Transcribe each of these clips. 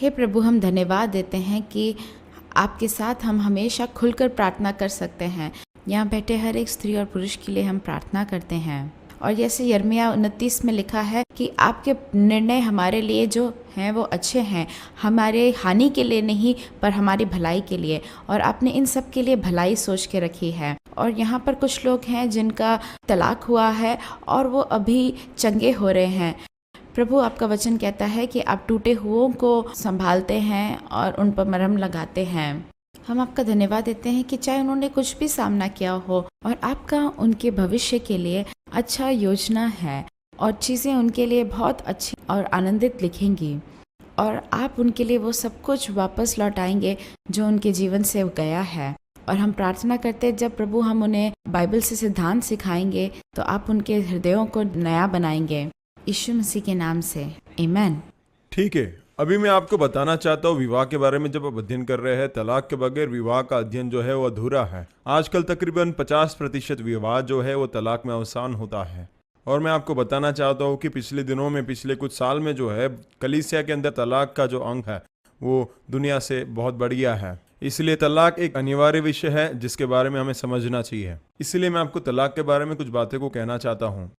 हे प्रभु, हम धन्यवाद देते हैं कि आपके साथ हम हमेशा खुलकर प्रार्थना कर सकते हैं। यहाँ बैठे हर एक स्त्री और पुरुष के लिए हम प्रार्थना करते हैं। और जैसे यिर्मयाह 29 में लिखा है कि आपके निर्णय हमारे लिए जो हैं वो अच्छे हैं, हमारे हानि के लिए नहीं पर हमारी भलाई के लिए, और आपने इन सब के लिए भलाई सोच के रखी है। और यहाँ पर कुछ लोग हैं जिनका तलाक हुआ है और वो अभी चंगे हो रहे हैं। प्रभु, आपका वचन कहता है कि आप टूटे हुओं को संभालते हैं और उन पर मरहम लगाते हैं। हम आपका धन्यवाद देते हैं कि चाहे उन्होंने कुछ भी सामना किया हो और आपका उनके भविष्य के लिए अच्छा योजना है और चीज़ें उनके लिए बहुत अच्छी और आनंदित लिखेंगी, और आप उनके लिए वो सब कुछ वापस लौटाएंगे जो उनके जीवन से गया है। और हम प्रार्थना करते हैं जब प्रभु हम उन्हें बाइबल से सिद्धांत सिखाएंगे तो आप उनके हृदयों को नया बनाएंगे, यीशु मसीह के नाम से, आमीन। ठीक है, अभी मैं आपको बताना चाहता हूँ विवाह के बारे में। जब आप अध्ययन कर रहे हैं, तलाक के बगैर विवाह का अध्ययन जो है वो अधूरा है। आजकल तकरीबन 50% विवाह जो है वो तलाक में अवसान होता है। और मैं आपको बताना चाहता हूँ कि पिछले दिनों में, पिछले कुछ साल में जो है कलीसिया के अंदर तलाक का जो अंक है वो दुनिया से बहुत बढ़िया है। इसलिए तलाक एक अनिवार्य विषय है जिसके बारे में हमें समझना चाहिए। इसलिए मैं आपको तलाक के बारे में कुछ बातें को कहना चाहता हूँ।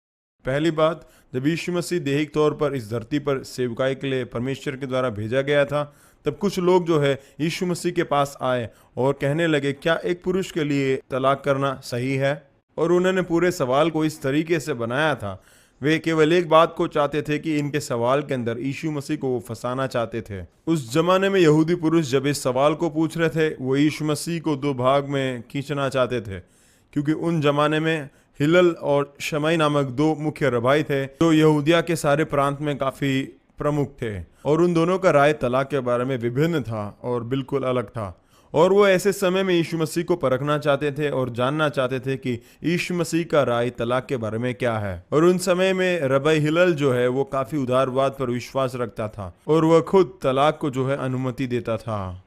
पहली बात, जब यीशु मसीह दैहिक तौर पर इस धरती पर सेवकाई के लिए परमेश्वर के द्वारा भेजा गया था, तब कुछ लोग जो है यीशु मसीह के पास आए और कहने लगे, क्या एक पुरुष के लिए तलाक करना सही है? और उन्होंने पूरे सवाल को इस तरीके से बनाया था, वे केवल एक बात को चाहते थे कि इनके सवाल के अंदर यीशु मसीह को वो फंसाना चाहते थे। उस जमाने में यहूदी पुरुष जब इस सवाल को पूछ रहे थे, वो यीशु मसीह को दो भाग में खींचना चाहते थे, क्योंकि उन जमाने में हिलल और शमई नामक दो मुख्य रबाई थे जो यहूदिया के सारे प्रांत में काफ़ी प्रमुख थे, और उन दोनों का राय तलाक के बारे में विभिन्न था और बिल्कुल अलग था। और वो ऐसे समय में यीशु मसीह को परखना चाहते थे और जानना चाहते थे कि यीशु मसीह का राय तलाक के बारे में क्या है। और उन समय में रबाई हिलल जो है वो काफ़ी उदारवाद पर विश्वास रखता था और वह खुद तलाक को जो है अनुमति देता था।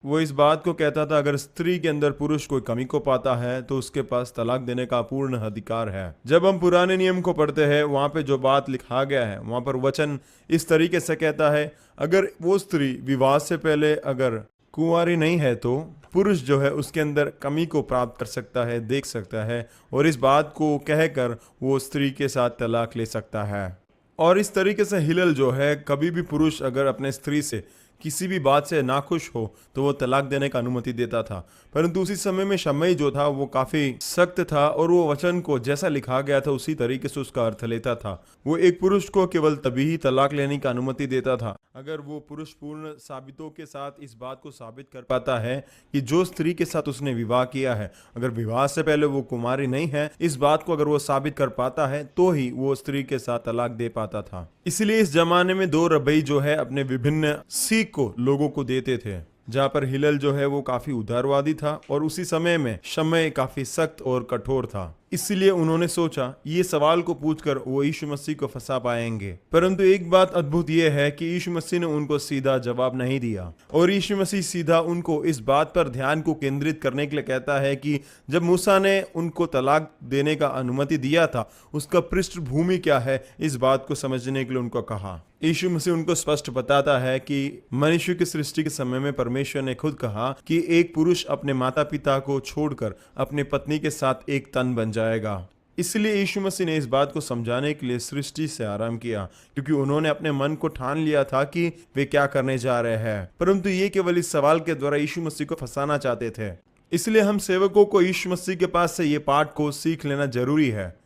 वो इस बात को कहता था, अगर स्त्री के अंदर पुरुष कोई कमी को पाता है तो उसके पास तलाक देने का पूर्ण अधिकार है। जब हम पुराने नियम को पढ़ते हैं, वहाँ पे जो बात लिखा गया है, वहाँ पर वचन इस तरीके से कहता है, अगर वो स्त्री विवाह से पहले अगर कुंवारी नहीं है तो पुरुष जो है उसके अंदर कमी को प्राप्त कर सकता है, देख सकता है, और इस बात को कहकर वो स्त्री के साथ तलाक ले सकता है। और इस तरीके से हिलल जो है, कभी भी पुरुष अगर अपने स्त्री से किसी भी बात से नाखुश हो तो वो तलाक देने का अनुमति देता था। परंतु उसी समय में शमई जो था वो काफ़ी सख्त था और वो वचन को जैसा लिखा गया था उसी तरीके से उसका अर्थ लेता था। वो एक पुरुष को केवल तभी ही तलाक लेने की अनुमति देता था अगर वो पुरुष पूर्ण साबितों के साथ इस बात को साबित कर पाता है कि जो स्त्री के साथ उसने विवाह किया है, अगर विवाह से पहले वो कुमारी नहीं है, इस बात को अगर वो साबित कर पाता है तो ही वो स्त्री के साथ तलाक दे पाता था। इसलिए इस जमाने में दो रबई जो है अपने विभिन्न सीख को लोगों को देते थे, जहाँ पर हिलल जो है वो काफी उदारवादी था और उसी समय में शमय काफी सख्त और कठोर था। इसलिए उन्होंने सोचा ये सवाल को पूछकर वो यीशु मसीह को फंसा पाएंगे। परंतु एक बात अद्भुत यह है कि यीशु मसीह ने उनको सीधा जवाब नहीं दिया, और यीशु मसीह सीधा उनको इस बात पर ध्यान को केंद्रित करने के लिए कहता है कि जब मूसा ने उनको तलाक देने का अनुमति दिया था, उसका पृष्ठभूमि क्या है, इस बात को समझने के लिए उनको कहा। यीशु मसीह उनको स्पष्ट बताता है कि मनुष्य की सृष्टि के समय में परमेश्वर ने खुद कहा कि एक पुरुष अपने माता पिता को छोड़कर अपने पत्नी के साथ एक तन बन जाएगा। इसलिए यीशु मसीह ने इस बात को समझाने के लिए सृष्टि से आरंभ किया, क्योंकि उन्होंने अपने मन को ठान लिया था कि वे क्या करने जा रहे हैं। परंतु ये केवल इस सवाल के द्वारा यीशु मसीह को फंसाना चाहते थे। इसलिए हम सेवकों को यीशु मसीह के पास से ये पाठ को सीख लेना जरूरी है।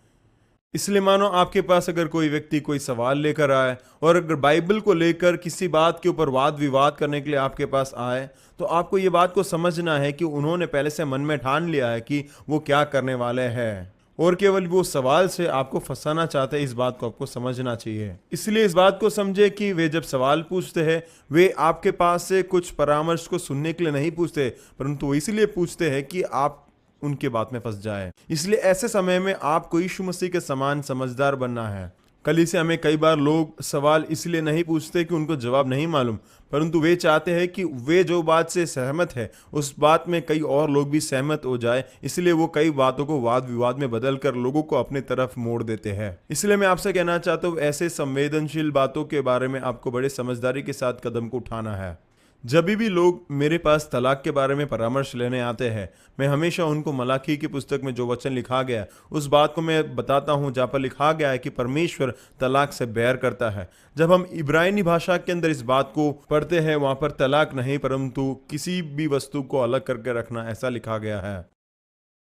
इसलिए मानो आपके पास अगर कोई व्यक्ति कोई सवाल लेकर आए और अगर बाइबल को लेकर किसी बात के ऊपर वाद विवाद करने के लिए आपके पास आए, तो आपको ये बात को समझना है कि उन्होंने पहले से मन में ठान लिया है कि वो क्या करने वाले हैं, और केवल वो सवाल से आपको फंसाना चाहते हैं। इस बात को आपको समझना चाहिए। इसलिए इस बात को समझे कि वे जब सवाल पूछते हैं, वे आपके पास से कुछ परामर्श को सुनने के लिए नहीं पूछते, परंतु वो इसलिए पूछते हैं कि आप उनके बात में फंस जाए। इसलिए ऐसे समय में आपको यीशु मसीह के समान समझदार बनना है। कलीसिया में कई बार लोग सवाल इसलिए नहीं पूछते कि उनको जवाब नहीं मालूम, परंतु वे चाहते हैं कि वे जो बात से सहमत है उस बात में कई और लोग भी सहमत हो जाए, इसलिए वो कई बातों को वाद विवाद में बदलकर लोगों को अपनी तरफ मोड़ देते हैं। इसलिए मैं आपसे कहना चाहता हूँ, ऐसे संवेदनशील बातों के बारे में आपको बड़े समझदारी के साथ कदम को उठाना है। जब भी लोग मेरे पास तलाक के बारे में परामर्श लेने आते हैं, मैं हमेशा उनको मलाकी की पुस्तक में जो वचन लिखा गया उस बात को मैं बताता हूं, जहाँ पर लिखा गया है कि परमेश्वर तलाक से बैर करता है। जब हम इब्रानी भाषा के अंदर इस बात को पढ़ते हैं, वहां पर तलाक नहीं परंतु किसी भी वस्तु को अलग करके रखना ऐसा लिखा गया है।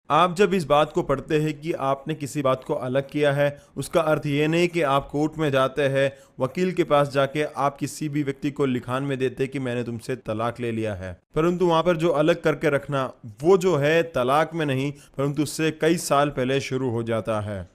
आप जब इस बात को पढ़ते हैं कि आपने किसी बात को अलग किया है, उसका अर्थ ये नहीं कि आप कोर्ट में जाते हैं, वकील के पास जाके आप किसी भी व्यक्ति को लिखान में देते कि मैंने तुमसे तलाक ले लिया है, परंतु वहां पर जो अलग करके रखना वो जो है तलाक में नहीं परंतु उससे कई साल पहले शुरू हो जाता है।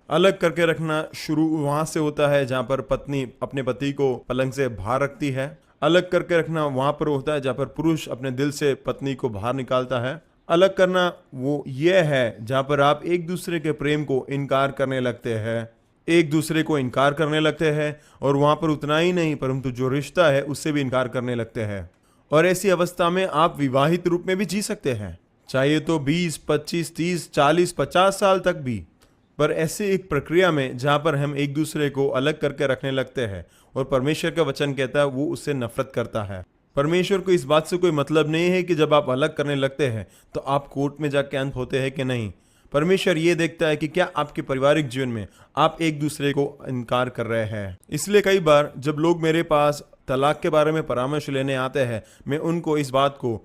अलग करके रखना शुरू वहां से होता है जहां पर पत्नी अपने पति को पलंग से बाहर रखती है। अलग करके रखना वहां पर होता है जहां पर पुरुष अपने दिल से पत्नी को बाहर निकालता है। अलग करना वो ये है जहां पर आप एक दूसरे के प्रेम को इनकार करने लगते हैं, एक दूसरे को इनकार करने लगते हैं, और वहां पर उतना ही नहीं परंतु जो रिश्ता है उससे भी इनकार करने लगते हैं। और ऐसी अवस्था में आप विवाहित रूप में भी जी सकते हैं, चाहिए तो 20, 25, 30, 40, 50 साल तक भी, पर ऐसी एक प्रक्रिया में जहां पर हम एक दूसरे को अलग करके रखने लगते हैं और परमेश्वर का वचन कहता है वो उससे नफरत करता है। परमेश्वर को इस बात से कोई मतलब नहीं है कि जब आप अलग करने लगते हैं तो आप कोर्ट में जाके अंत होते हैं कि नहीं। परमेश्वर ये देखता है कि क्या आपके पारिवारिक जीवन में आप एक दूसरे को इनकार कर रहे हैं। इसलिए कई बार जब लोग मेरे पास तलाक के बारे में परामर्श लेने आते हैं, मैं उनको इस बात को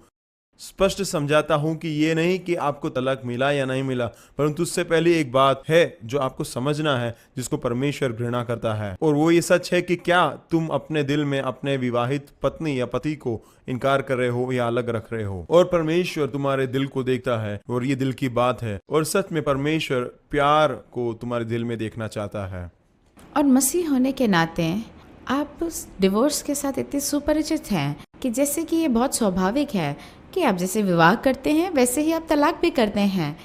स्पष्ट समझाता हूं कि ये नहीं कि आपको तलाक मिला या नहीं मिला, परंतु उससे पहले एक बात है जो आपको समझना है जिसको परमेश्वर घृणा करता है, और वो ये सच है कि क्या तुम अपने दिल में अपने विवाहित पत्नी या पति को इनकार कर रहे हो या अलग रख रहे हो। और परमेश्वर तुम्हारे दिल को देखता है और ये दिल की बात है, और सच में परमेश्वर प्यार को तुम्हारे दिल में देखना चाहता है। और मसीह होने के नाते आप डिवोर्स के साथ इतने सुपरिचित हैं कि जैसे कि ये बहुत स्वाभाविक है कि आप जैसे विवाह करते हैं वैसे ही आप तलाक भी करते हैं।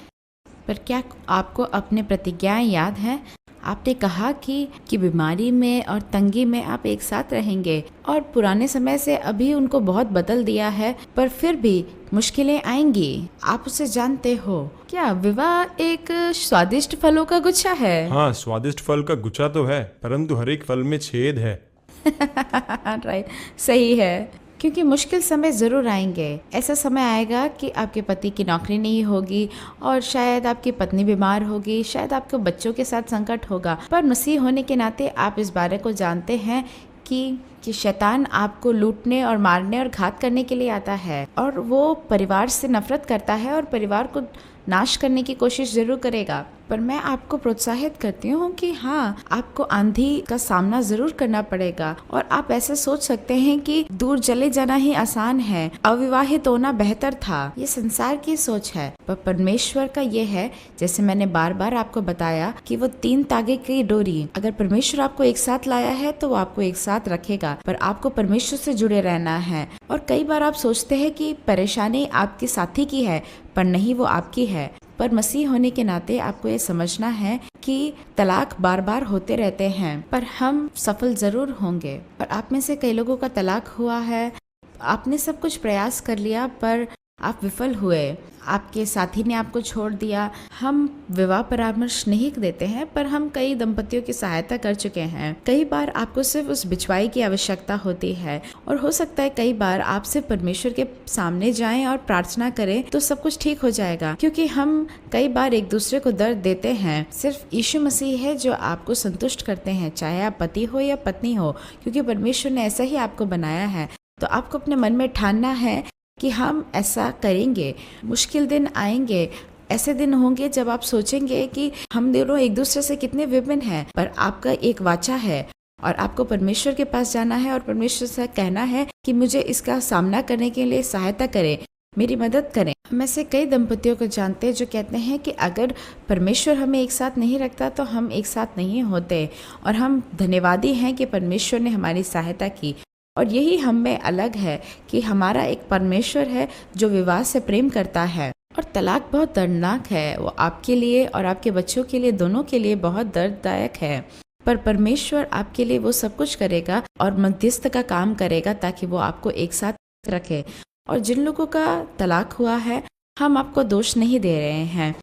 पर क्या आपको अपने प्रतिज्ञाएं याद हैं? आपने कहा कि बीमारी में और तंगी में आप एक साथ रहेंगे, और पुराने समय से अभी उनको बहुत बदल दिया है, पर फिर भी मुश्किलें आएंगी, आप उसे जानते हो। क्या विवाह एक स्वादिष्ट फलों का गुच्छा है? हाँ, स्वादिष्ट फल का गुच्छा तो है, परंतु हर एक फल में छेद है। राइट, सही है, क्योंकि मुश्किल समय ज़रूर आएंगे। ऐसा समय आएगा कि आपके पति की नौकरी नहीं होगी, और शायद आपकी पत्नी बीमार होगी, शायद आपके बच्चों के साथ संकट होगा। पर मसीह होने के नाते आप इस बारे को जानते हैं कि शैतान आपको लूटने और मारने और घात करने के लिए आता है, और वो परिवार से नफरत करता है और परिवार को नाश करने की कोशिश जरूर करेगा। पर मैं आपको प्रोत्साहित करती हूँ कि हाँ, आपको आंधी का सामना जरूर करना पड़ेगा, और आप ऐसे सोच सकते हैं कि दूर चले जाना ही आसान है, अविवाहित होना बेहतर था। ये संसार की सोच है, पर परमेश्वर का ये है, जैसे मैंने बार बार आपको बताया कि वो 3 तागे की डोरी, अगर परमेश्वर आपको एक साथ लाया है तो वो आपको एक साथ रखेगा, पर आपको परमेश्वर से जुड़े रहना है। और कई बार आप सोचते हैं कि परेशानी आपके साथी की है, पर नहीं, वो आपकी है। पर मसीह होने के नाते आपको ये समझना है कि तलाक बार बार होते रहते हैं, पर हम सफल जरूर होंगे। और आप में से कई लोगों का तलाक हुआ है, आपने सब कुछ प्रयास कर लिया पर आप विफल हुए, आपके साथी ने आपको छोड़ दिया। हम विवाह परामर्श नहीं देते हैं, पर हम कई दंपतियों की सहायता कर चुके हैं। कई बार आपको सिर्फ उस बिछवाई की आवश्यकता होती है, और हो सकता है कई बार आप सिर्फ परमेश्वर के सामने जाएं और प्रार्थना करें तो सब कुछ ठीक हो जाएगा, क्योंकि हम कई बार एक दूसरे को दर्द देते हैं। सिर्फ यीशु मसीह है जो आपको संतुष्ट करते हैं, चाहे आप पति हो या पत्नी हो, क्योंकि परमेश्वर ने ऐसा ही आपको बनाया है। तो आपको अपने मन में ठानना है कि हम ऐसा करेंगे। मुश्किल दिन आएंगे, ऐसे दिन होंगे जब आप सोचेंगे कि हम दोनों एक दूसरे से कितने विभिन्न हैं, पर आपका एक वाचा है, और आपको परमेश्वर के पास जाना है और परमेश्वर से कहना है कि मुझे इसका सामना करने के लिए सहायता करें, मेरी मदद करें। हम ऐसे कई दंपतियों को जानते हैं जो कहते हैं कि अगर परमेश्वर हमें एक साथ नहीं रखता तो हम एक साथ नहीं होते, और हम धन्यवादी हैं कि परमेश्वर ने हमारी सहायता की। और यही हम में अलग है कि हमारा एक परमेश्वर है जो विवाह से प्रेम करता है। और तलाक बहुत दर्दनाक है, वो आपके लिए और आपके बच्चों के लिए, दोनों के लिए बहुत दर्ददायक है। पर परमेश्वर आपके लिए वो सब कुछ करेगा और मध्यस्थ का काम करेगा ताकि वो आपको एक साथ रखे। और जिन लोगों का तलाक हुआ है, हम आपको दोष नहीं दे रहे हैं,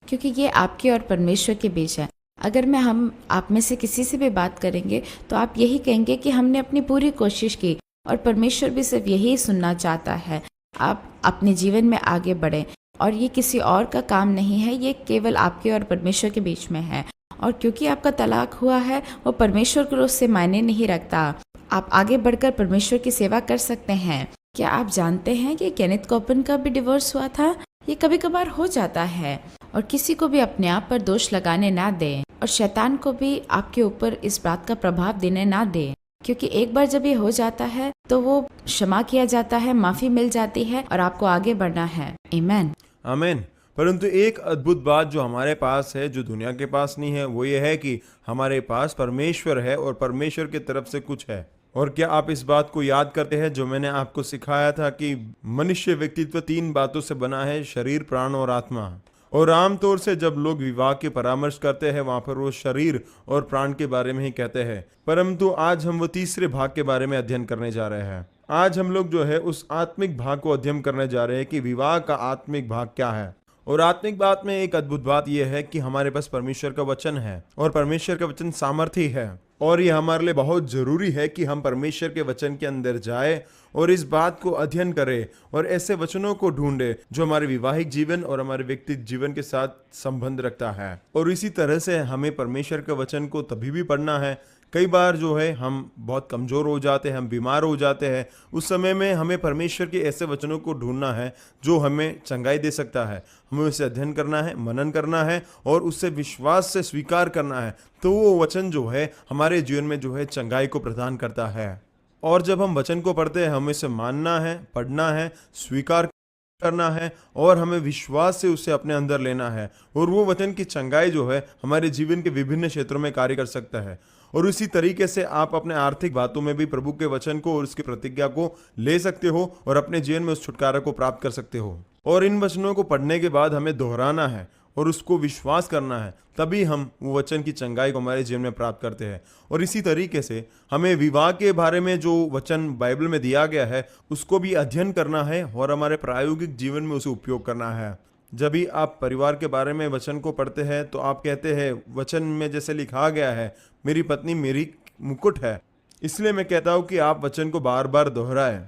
क्योंकि ये आपके और परमेश्वर के बीच है। अगर हम आप में से किसी से भी बात करेंगे तो आप यही कहेंगे कि हमने अपनी पूरी कोशिश की, और परमेश्वर भी सिर्फ यही सुनना चाहता है, आप अपने जीवन में आगे बढ़ें। और ये किसी और का काम नहीं है, ये केवल आपके और परमेश्वर के बीच में है। और क्योंकि आपका तलाक हुआ है, वो परमेश्वर को उससे मायने नहीं रखता। आप आगे बढ़कर परमेश्वर की सेवा कर सकते हैं। क्या आप जानते हैं कि केनेथ कॉपन का भी डिवोर्स हुआ था? ये कभी कभार हो जाता है। और किसी को भी अपने आप पर दोष लगाने ना दें, और शैतान को भी आपके ऊपर इस बात का प्रभाव देने ना दें, क्योंकि एक बार जब ये हो जाता है तो वो क्षमा किया जाता है, माफी मिल जाती है और आपको आगे बढ़ना है। आमीन। आमीन। परंतु एक अद्भुत बात जो हमारे पास है, जो दुनिया के पास नहीं है, वो ये है कि हमारे पास परमेश्वर है और परमेश्वर की तरफ से कुछ है। और क्या आप इस बात को याद करते हैं जो मैंने आपको सिखाया था कि मनुष्य व्यक्तित्व 3 बातों से बना है, शरीर, प्राण और आत्मा। और आमतौर से जब लोग विवाह की परामर्श करते हैं, वहां पर वो शरीर और प्राण के बारे में ही कहते हैं। परंतु आज हम वो तीसरे भाग के बारे में अध्ययन करने जा रहे हैं। आज हम लोग जो है उस आत्मिक भाग को अध्ययन करने जा रहे हैं कि विवाह का आत्मिक भाग क्या है। और आत्मिक बात में एक अद्भुत बात यह है कि हमारे पास परमेश्वर का वचन है, और परमेश्वर का वचन सामर्थी है। और ये हमारे लिए बहुत जरूरी है कि हम परमेश्वर के वचन के अंदर जाए और इस बात को अध्ययन करें और ऐसे वचनों को ढूंढे जो हमारे विवाहिक जीवन और हमारे व्यक्तिगत जीवन के साथ संबंध रखता है। और इसी तरह से हमें परमेश्वर के वचन को तभी भी पढ़ना है, कई बार जो है हम बहुत कमज़ोर हो जाते हैं, हम बीमार हो जाते हैं। उस समय में हमें परमेश्वर के ऐसे वचनों को ढूंढना है जो हमें चंगाई दे सकता है। हमें उसे अध्ययन करना है, मनन करना है और उससे विश्वास से स्वीकार करना है। तो वो वचन जो है हमारे जीवन में जो है चंगाई को प्रदान करता है। और जब हम वचन को पढ़ते हैं, हमें इसे मानना है, पढ़ना है, स्वीकार करना है और हमें विश्वास से उसे अपने अंदर लेना है। और वो वचन की चंगाई जो है हमारे जीवन के विभिन्न क्षेत्रों में कार्य कर सकता है। और इसी तरीके से आप अपने आर्थिक बातों में भी प्रभु के वचन को और उसकी प्रतिज्ञा को ले सकते हो और अपने जीवन में उस छुटकारा को प्राप्त कर सकते हो। और इन वचनों को पढ़ने के बाद हमें दोहराना है और उसको विश्वास करना है, तभी हम वो वचन की चंगाई को हमारे जीवन में प्राप्त करते हैं। और इसी तरीके से हमें विवाह के बारे में जो वचन बाइबल में दिया गया है उसको भी अध्ययन करना है और हमारे प्रायोगिक जीवन में उसे उपयोग करना है। जब भी आप परिवार के बारे में वचन को पढ़ते हैं तो आप कहते हैं, वचन में जैसे लिखा गया है, मेरी पत्नी मेरी मुकुट है। इसलिए मैं कहता हूँ कि आप वचन को बार बार दोहराएं।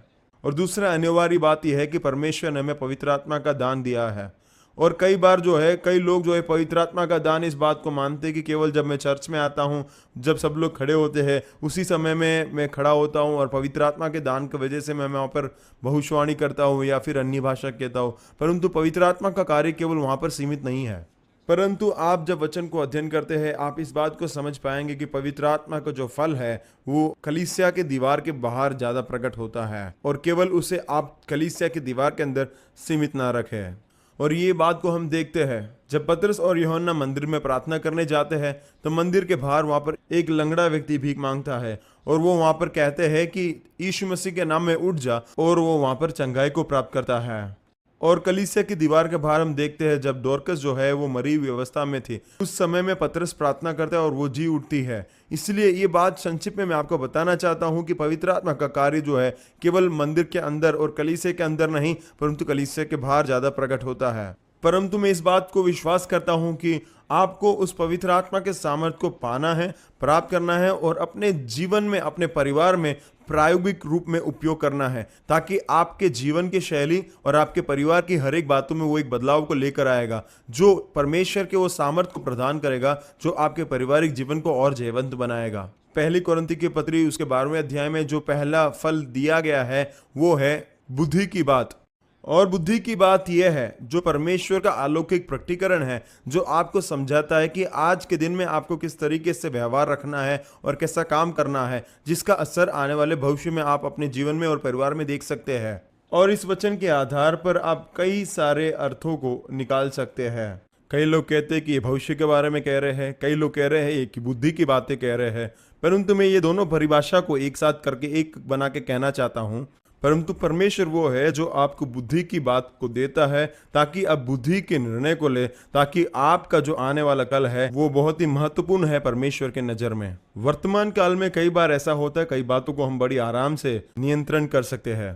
और दूसरा अनिवार्य बात यह है कि परमेश्वर ने हमें पवित्र आत्मा का दान दिया है। और कई बार जो है कई लोग जो है पवित्र आत्मा का दान इस बात को मानते हैं कि केवल जब मैं चर्च में आता हूँ, जब सब लोग खड़े होते हैं, उसी समय में मैं खड़ा होता हूँ और पवित्र आत्मा के दान की वजह से मैं वहाँ पर भविष्यवाणी करता हूँ या फिर अन्य भाषा कहता हूँ। परंतु पवित्र आत्मा का कार्य केवल वहाँ पर सीमित नहीं है। परंतु आप जब वचन को अध्ययन करते हैं, आप इस बात को समझ पाएंगे कि पवित्र आत्मा का जो फल है वो कलीसिया के दीवार के बाहर ज्यादा प्रकट होता है और केवल उसे आप कलीसिया की दीवार के अंदर सीमित ना रखें। और ये बात को हम देखते हैं जब पतरस और यूहन्ना मंदिर में प्रार्थना करने जाते हैं तो मंदिर के बाहर वहां पर एक लंगड़ा व्यक्ति भीख मांगता है और वो वहां पर कहते हैं कि यीशु मसीह के नाम में उठ जा, और वो वहां पर चंगाई को प्राप्त करता है। और कलीसिया की दीवार के बाहर हम देखते हैं जब डोरकस जो है वो मरी हुई अवस्था में थी, उस समय में पतरस प्रार्थना करता है और वो जी उठती है। इसलिए ये बात संक्षिप्त में मैं आपको बताना चाहता हूँ कि पवित्र आत्मा का कार्य जो है केवल मंदिर के अंदर और कलीसिया के अंदर नहीं, परंतु कलीसिया के बाहर ज्यादा प्रकट होता है। परंतु मैं इस बात को विश्वास करता हूं कि आपको उस पवित्र आत्मा के सामर्थ्य को पाना है, प्राप्त करना है और अपने जीवन में, अपने परिवार में प्रायोगिक रूप में उपयोग करना है, ताकि आपके जीवन की शैली और आपके परिवार की हर एक बातों में वो एक बदलाव को लेकर आएगा जो परमेश्वर के वो सामर्थ्य को प्रदान करेगा, जो आपके पारिवारिक जीवन को और जयवंत बनाएगा। पहली कोरिन्थी की पत्री उसके 12वें अध्याय में जो पहला फल दिया गया है वो है बुद्धि की बात। और बुद्धि की बात यह है जो परमेश्वर का अलौकिक प्रकटीकरण है, जो आपको समझाता है कि आज के दिन में आपको किस तरीके से व्यवहार रखना है और कैसा काम करना है, जिसका असर आने वाले भविष्य में आप अपने जीवन में और परिवार में देख सकते हैं। और इस वचन के आधार पर आप कई सारे अर्थों को निकाल सकते हैं। कई लोग कहते हैं कि ये भविष्य के बारे में कह रहे हैं, कई लोग कह रहे हैं कि बुद्धि की बातें कह रहे हैं, परंतु मैं ये दोनों परिभाषा को एक साथ करके एक बना के कहना चाहता हूँ। परंतु परमेश्वर वो है जो आपको बुद्धि की बात को देता है ताकि आप बुद्धि के निर्णय को ले, ताकि आपका जो आने वाला कल है वो बहुत ही महत्वपूर्ण है परमेश्वर के नजर में। वर्तमान काल में कई बार ऐसा होता है, कई बातों को हम बड़ी आराम से नियंत्रण कर सकते हैं,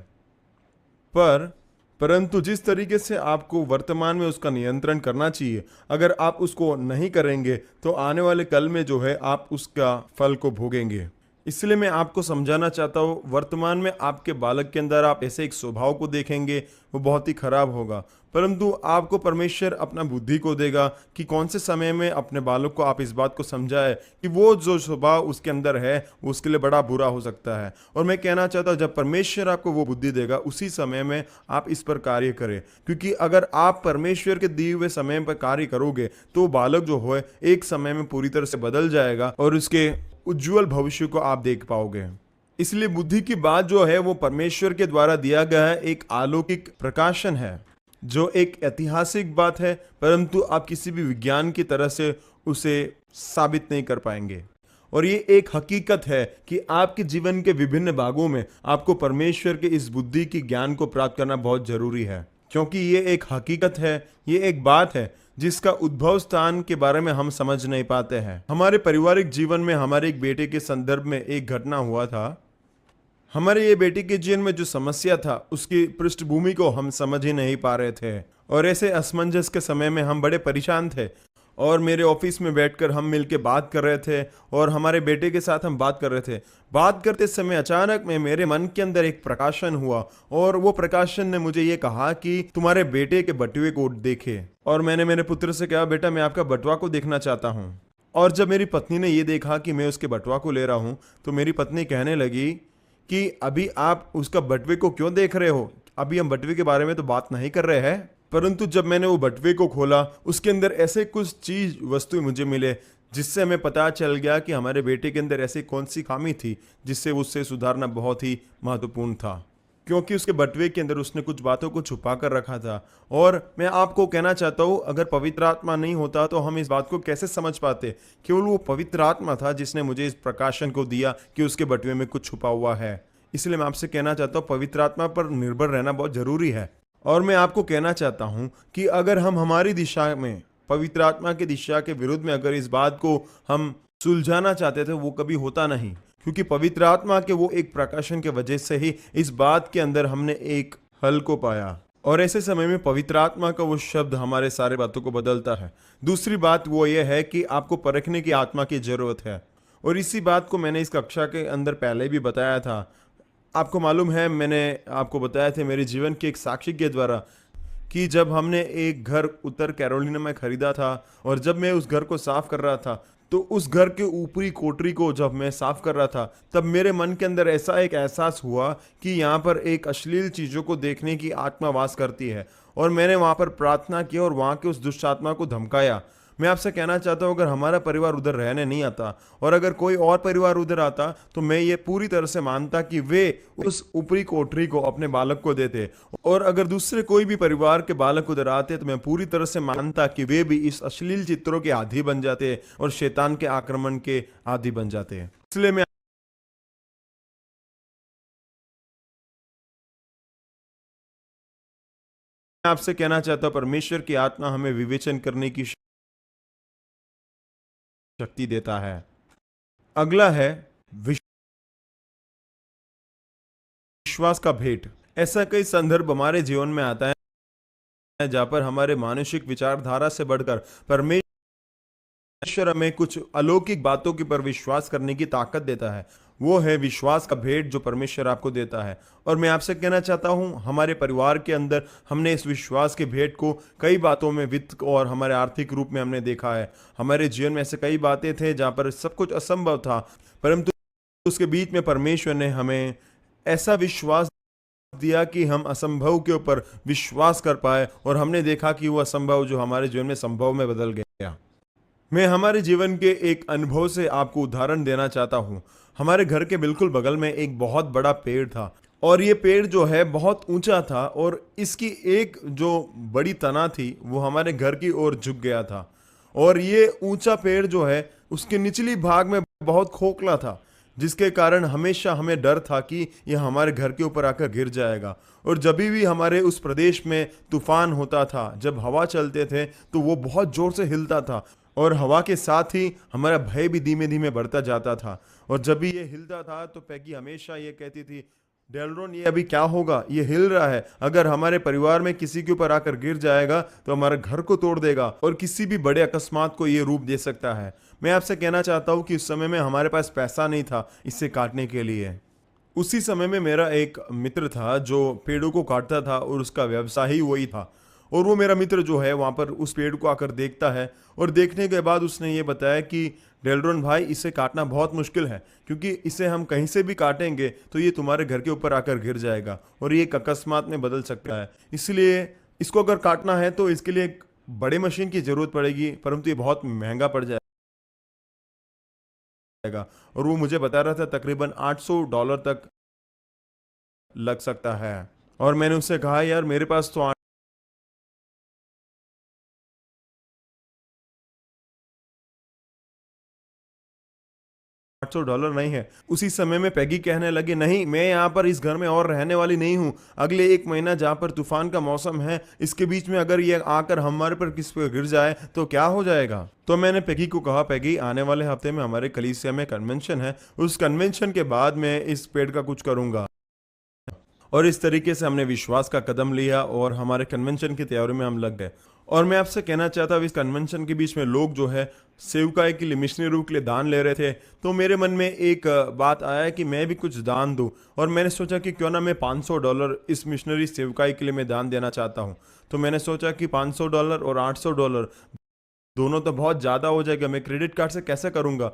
परंतु जिस तरीके से आपको वर्तमान में उसका नियंत्रण करना चाहिए, अगर आप उसको नहीं करेंगे तो आने वाले कल में जो है आप उसका फल को भोगेंगे। इसलिए मैं आपको समझाना चाहता हूँ, वर्तमान में आपके बालक के अंदर आप ऐसे एक स्वभाव को देखेंगे वो बहुत ही खराब होगा, परंतु आपको परमेश्वर अपना बुद्धि को देगा कि कौन से समय में अपने बालक को आप इस बात को समझाए कि वो जो स्वभाव उसके अंदर है उसके लिए बड़ा बुरा हो सकता है। और मैं कहना चाहता हूँ, जब परमेश्वर आपको वो बुद्धि देगा उसी समय में आप इस पर कार्य करें, क्योंकि अगर आप परमेश्वर के दिए हुए समय पर कार्य करोगे तो बालक जो हो एक समय में पूरी तरह से बदल जाएगा और उसके उज्जवल भविष्य को आप देख पाओगे। इसलिए बुद्धि की बात जो है वो परमेश्वर के द्वारा दिया गया है, एक अलौकिक प्रकाशन है जो एक ऐतिहासिक बात है, परंतु आप किसी भी विज्ञान की तरह से उसे साबित नहीं कर पाएंगे। और ये एक हकीकत है कि आपके जीवन के विभिन्न भागों में आपको परमेश्वर के इस बुद्धि की ज्ञान को प्राप्त करना बहुत जरूरी है, क्योंकि ये एक हकीकत है, ये एक बात है जिसका उद्भव स्थान के बारे में हम समझ नहीं पाते हैं। हमारे पारिवारिक जीवन में हमारे एक बेटे के संदर्भ में एक घटना हुआ था। हमारे ये बेटे के जीवन में जो समस्या था उसकी पृष्ठभूमि को हम समझ ही नहीं पा रहे थे, और ऐसे असमंजस के समय में हम बड़े परेशान थे। और मेरे ऑफिस में बैठकर हम मिलके बात कर रहे थे और हमारे बेटे के साथ हम बात कर रहे थे। बात करते समय अचानक में मेरे मन के अंदर एक प्रकाशन हुआ, और वो प्रकाशन ने मुझे ये कहा कि तुम्हारे बेटे के बटुए को देखे। और मैंने मेरे पुत्र से कहा, बेटा मैं आपका बटुआ को देखना चाहता हूँ। और जब मेरी पत्नी ने ये देखा कि मैं उसके बटुआ को ले रहा हूँ तो मेरी पत्नी कहने लगी कि अभी आप उसका बटुए को क्यों देख रहे हो, अभी हम बटुए के बारे में तो बात नहीं कर रहे हैं। परंतु जब मैंने वो बटुए को खोला उसके अंदर ऐसे कुछ चीज वस्तु मुझे मिले जिससे हमें पता चल गया कि हमारे बेटे के अंदर ऐसी कौन सी खामी थी जिससे उससे सुधारना बहुत ही महत्वपूर्ण था, क्योंकि उसके बटुए के अंदर उसने कुछ बातों को छुपा कर रखा था। और मैं आपको कहना चाहता हूँ, अगर पवित्र आत्मा नहीं होता तो हम इस बात को कैसे समझ पाते। केवल वो पवित्र आत्मा था जिसने मुझे इस प्रकाशन को दिया कि उसके बटुए में कुछ छुपा हुआ है। इसलिए मैं आपसे कहना चाहता हूँ, पवित्र आत्मा पर निर्भर रहना बहुत जरूरी है। और मैं आपको कहना चाहता हूं कि अगर हम हमारी दिशा में पवित्र आत्मा की दिशा के विरुद्ध में अगर इस बात को हम सुलझाना चाहते थे, वो कभी होता नहीं, क्योंकि पवित्र आत्मा के वो एक प्रकाशन के वजह से ही इस बात के अंदर हमने एक हल को पाया। और ऐसे समय में पवित्र आत्मा का वो शब्द हमारे सारे बातों को बदलता है। दूसरी बात वो ये है कि आपको परखने की आत्मा की जरूरत है, और इसी बात को मैंने इस कक्षा के अंदर पहले भी बताया था। आपको मालूम है, मैंने आपको बताया था मेरे जीवन के एक साक्षी के द्वारा कि जब हमने एक घर उत्तर कैरोलिना में खरीदा था और जब मैं उस घर को साफ कर रहा था तो उस घर के ऊपरी कोठरी को जब मैं साफ कर रहा था तब मेरे मन के अंदर ऐसा एक एहसास हुआ कि यहाँ पर एक अश्लील चीज़ों को देखने की आत्मा वास करती है, और मैंने वहाँ पर प्रार्थना की और वहाँ के उस दुष्ट आत्मा को धमकाया। मैं आपसे कहना चाहता हूँ, अगर हमारा परिवार उधर रहने नहीं आता और अगर कोई और परिवार उधर आता तो मैं ये पूरी तरह से मानता कि वे उस ऊपरी कोठरी को अपने बालक को देते, और अगर दूसरे कोई भी परिवार के बालक उधर आते तो मैं पूरी तरह से मानता कि वे भी इस अश्लील चित्रों के आदी बन जाते और शैतान के आक्रमण के आदी बन जाते। इसलिए मैं आपसे कहना चाहता हूँ, परमेश्वर की आत्मा हमें विवेचन करने की शक्ति देता है। अगला है विश्वास का भेंट। ऐसा कई संदर्भ हमारे जीवन में आता है जहां पर हमारे मानसिक विचारधारा से बढ़कर परमेश्वर हमें कुछ अलौकिक बातों के पर विश्वास करने की ताकत देता है। वो है विश्वास का भेंट जो परमेश्वर आपको देता है। और मैं आपसे कहना चाहता हूं, हमारे परिवार के अंदर हमने इस विश्वास के भेंट को कई बातों में, वित्त और हमारे आर्थिक रूप में हमने देखा है। हमारे जीवन में ऐसे कई बातें थे जहां पर सब कुछ असंभव था, परंतु उसके बीच में परमेश्वर ने हमें ऐसा विश्वास दिया कि हम असंभव के ऊपर विश्वास कर पाए, और हमने देखा कि वो असंभव जो हमारे जीवन में संभव में बदल गया। मैं हमारे जीवन के एक अनुभव से आपको उदाहरण देना चाहता हूँ। हमारे घर के बिल्कुल बगल में एक बहुत बड़ा पेड़ था, और ये पेड़ जो है बहुत ऊंचा था, और इसकी एक जो बड़ी तना थी वो हमारे घर की ओर झुक गया था। और ये ऊंचा पेड़ जो है उसके निचली भाग में बहुत खोखला था, जिसके कारण हमेशा हमें डर था कि यह हमारे घर के ऊपर आकर गिर जाएगा। और जब भी हमारे उस प्रदेश में तूफान होता था, जब हवा चलते थे तो वो बहुत जोर से हिलता था और हवा के साथ ही हमारा भय भी धीमे धीमे बढ़ता जाता था। और जब भी ये हिलता था तो पैगी हमेशा ये कहती थी, डेलरोन ये अभी क्या होगा, ये हिल रहा है, अगर हमारे परिवार में किसी के ऊपर आकर गिर जाएगा तो हमारे घर को तोड़ देगा और किसी भी बड़े अकस्मात को ये रूप दे सकता है। मैं आपसे कहना चाहता हूँ कि उस समय में हमारे पास पैसा नहीं था इससे काटने के लिए। उसी समय में मेरा एक मित्र था जो पेड़ों को काटता था और उसका व्यवसाय ही वही था। और वो मेरा मित्र जो है वहाँ पर उस पेड़ को आकर देखता है और देखने के बाद उसने ये बताया कि डेलरोन भाई, इसे काटना बहुत मुश्किल है, क्योंकि इसे हम कहीं से भी काटेंगे तो ये तुम्हारे घर के ऊपर आकर गिर जाएगा और ये एक अकस्मात में बदल सकता है। इसलिए इसको अगर काटना है तो इसके लिए एक बड़े मशीन की जरूरत पड़ेगी, परंतु ये बहुत महंगा पड़ जाएगा। और वो मुझे बता रहा था तकरीबन $800 तक लग सकता है। और मैंने उससे कहा, यार मेरे पास तो $800 नहीं है। उसी समय में पैगी कहने लगी, नहीं, मैं यहाँ पर इस घर में और रहने वाली नहीं हूँ। अगले 1 महीना जहाँ पर तूफान का मौसम है, इसके बीच में अगर ये आकर हमारे पर किसी पर गिर जाए तो क्या हो जाएगा। तो मैंने पैगी को कहा, पैगी आने वाले हफ्ते में हमारे कलीसिया में कन्वेंशन है, उस कन्वेंशन के बाद मैं इस पेड़ का कुछ करूंगा। और इस तरीके से हमने विश्वास का कदम लिया और हमारे कन्वेंशन की तैयारी में हम लग गए। और मैं आपसे कहना चाहता हूँ, इस कन्वेंशन के बीच में लोग जो है सेवकाई के लिए, मिशनरी के लिए दान ले रहे थे। तो मेरे मन में एक बात आया कि मैं भी कुछ दान दूं। और मैंने सोचा कि क्यों ना मैं $500 इस मिशनरी सेवकाई के लिए मैं दान देना चाहता हूं। तो मैंने सोचा कि $500 और $800 दोनों तो बहुत ज़्यादा हो जाएगा, मैं क्रेडिट कार्ड से कैसे करूँगा।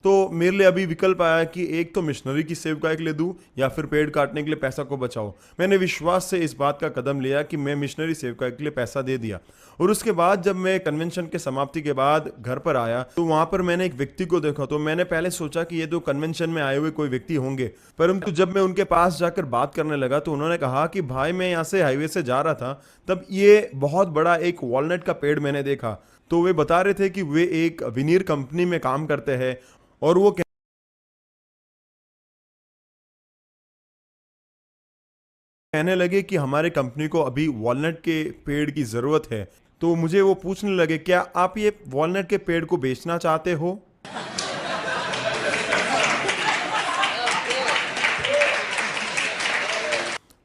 तो मेरे लिए अभी विकल्प आया कि एक तो मिशनरी की सेवकाई के लिए दूं या फिर पेड़ काटने के लिए पैसा को बचाओ। मैंने विश्वास से इस बात का कदम लिया कि मैं मिशनरी सेवकाई के लिए पैसा दे दिया। और उसके बाद जब मैं कन्वेंशन के समाप्ति के बाद घर पर आया तो वहां पर मैंने एक व्यक्ति को देखा। तो मैंने पहले सोचा कि ये तो कन्वेंशन में आए हुए कोई व्यक्ति होंगे, परंतु जब मैं उनके पास जाकर बात करने लगा तो उन्होंने कहा कि भाई, मैं यहाँ से हाईवे से जा रहा था, तब ये बहुत बड़ा एक वॉलनट का पेड़ मैंने देखा। तो वे बता रहे थे कि वे एक विनीर कंपनी में काम करते हैं और वो कहने लगे कि हमारे कंपनी को अभी वॉलनट के पेड़ की ज़रूरत है। तो मुझे वो पूछने लगे, क्या आप ये वॉलनट के पेड़ को बेचना चाहते हो।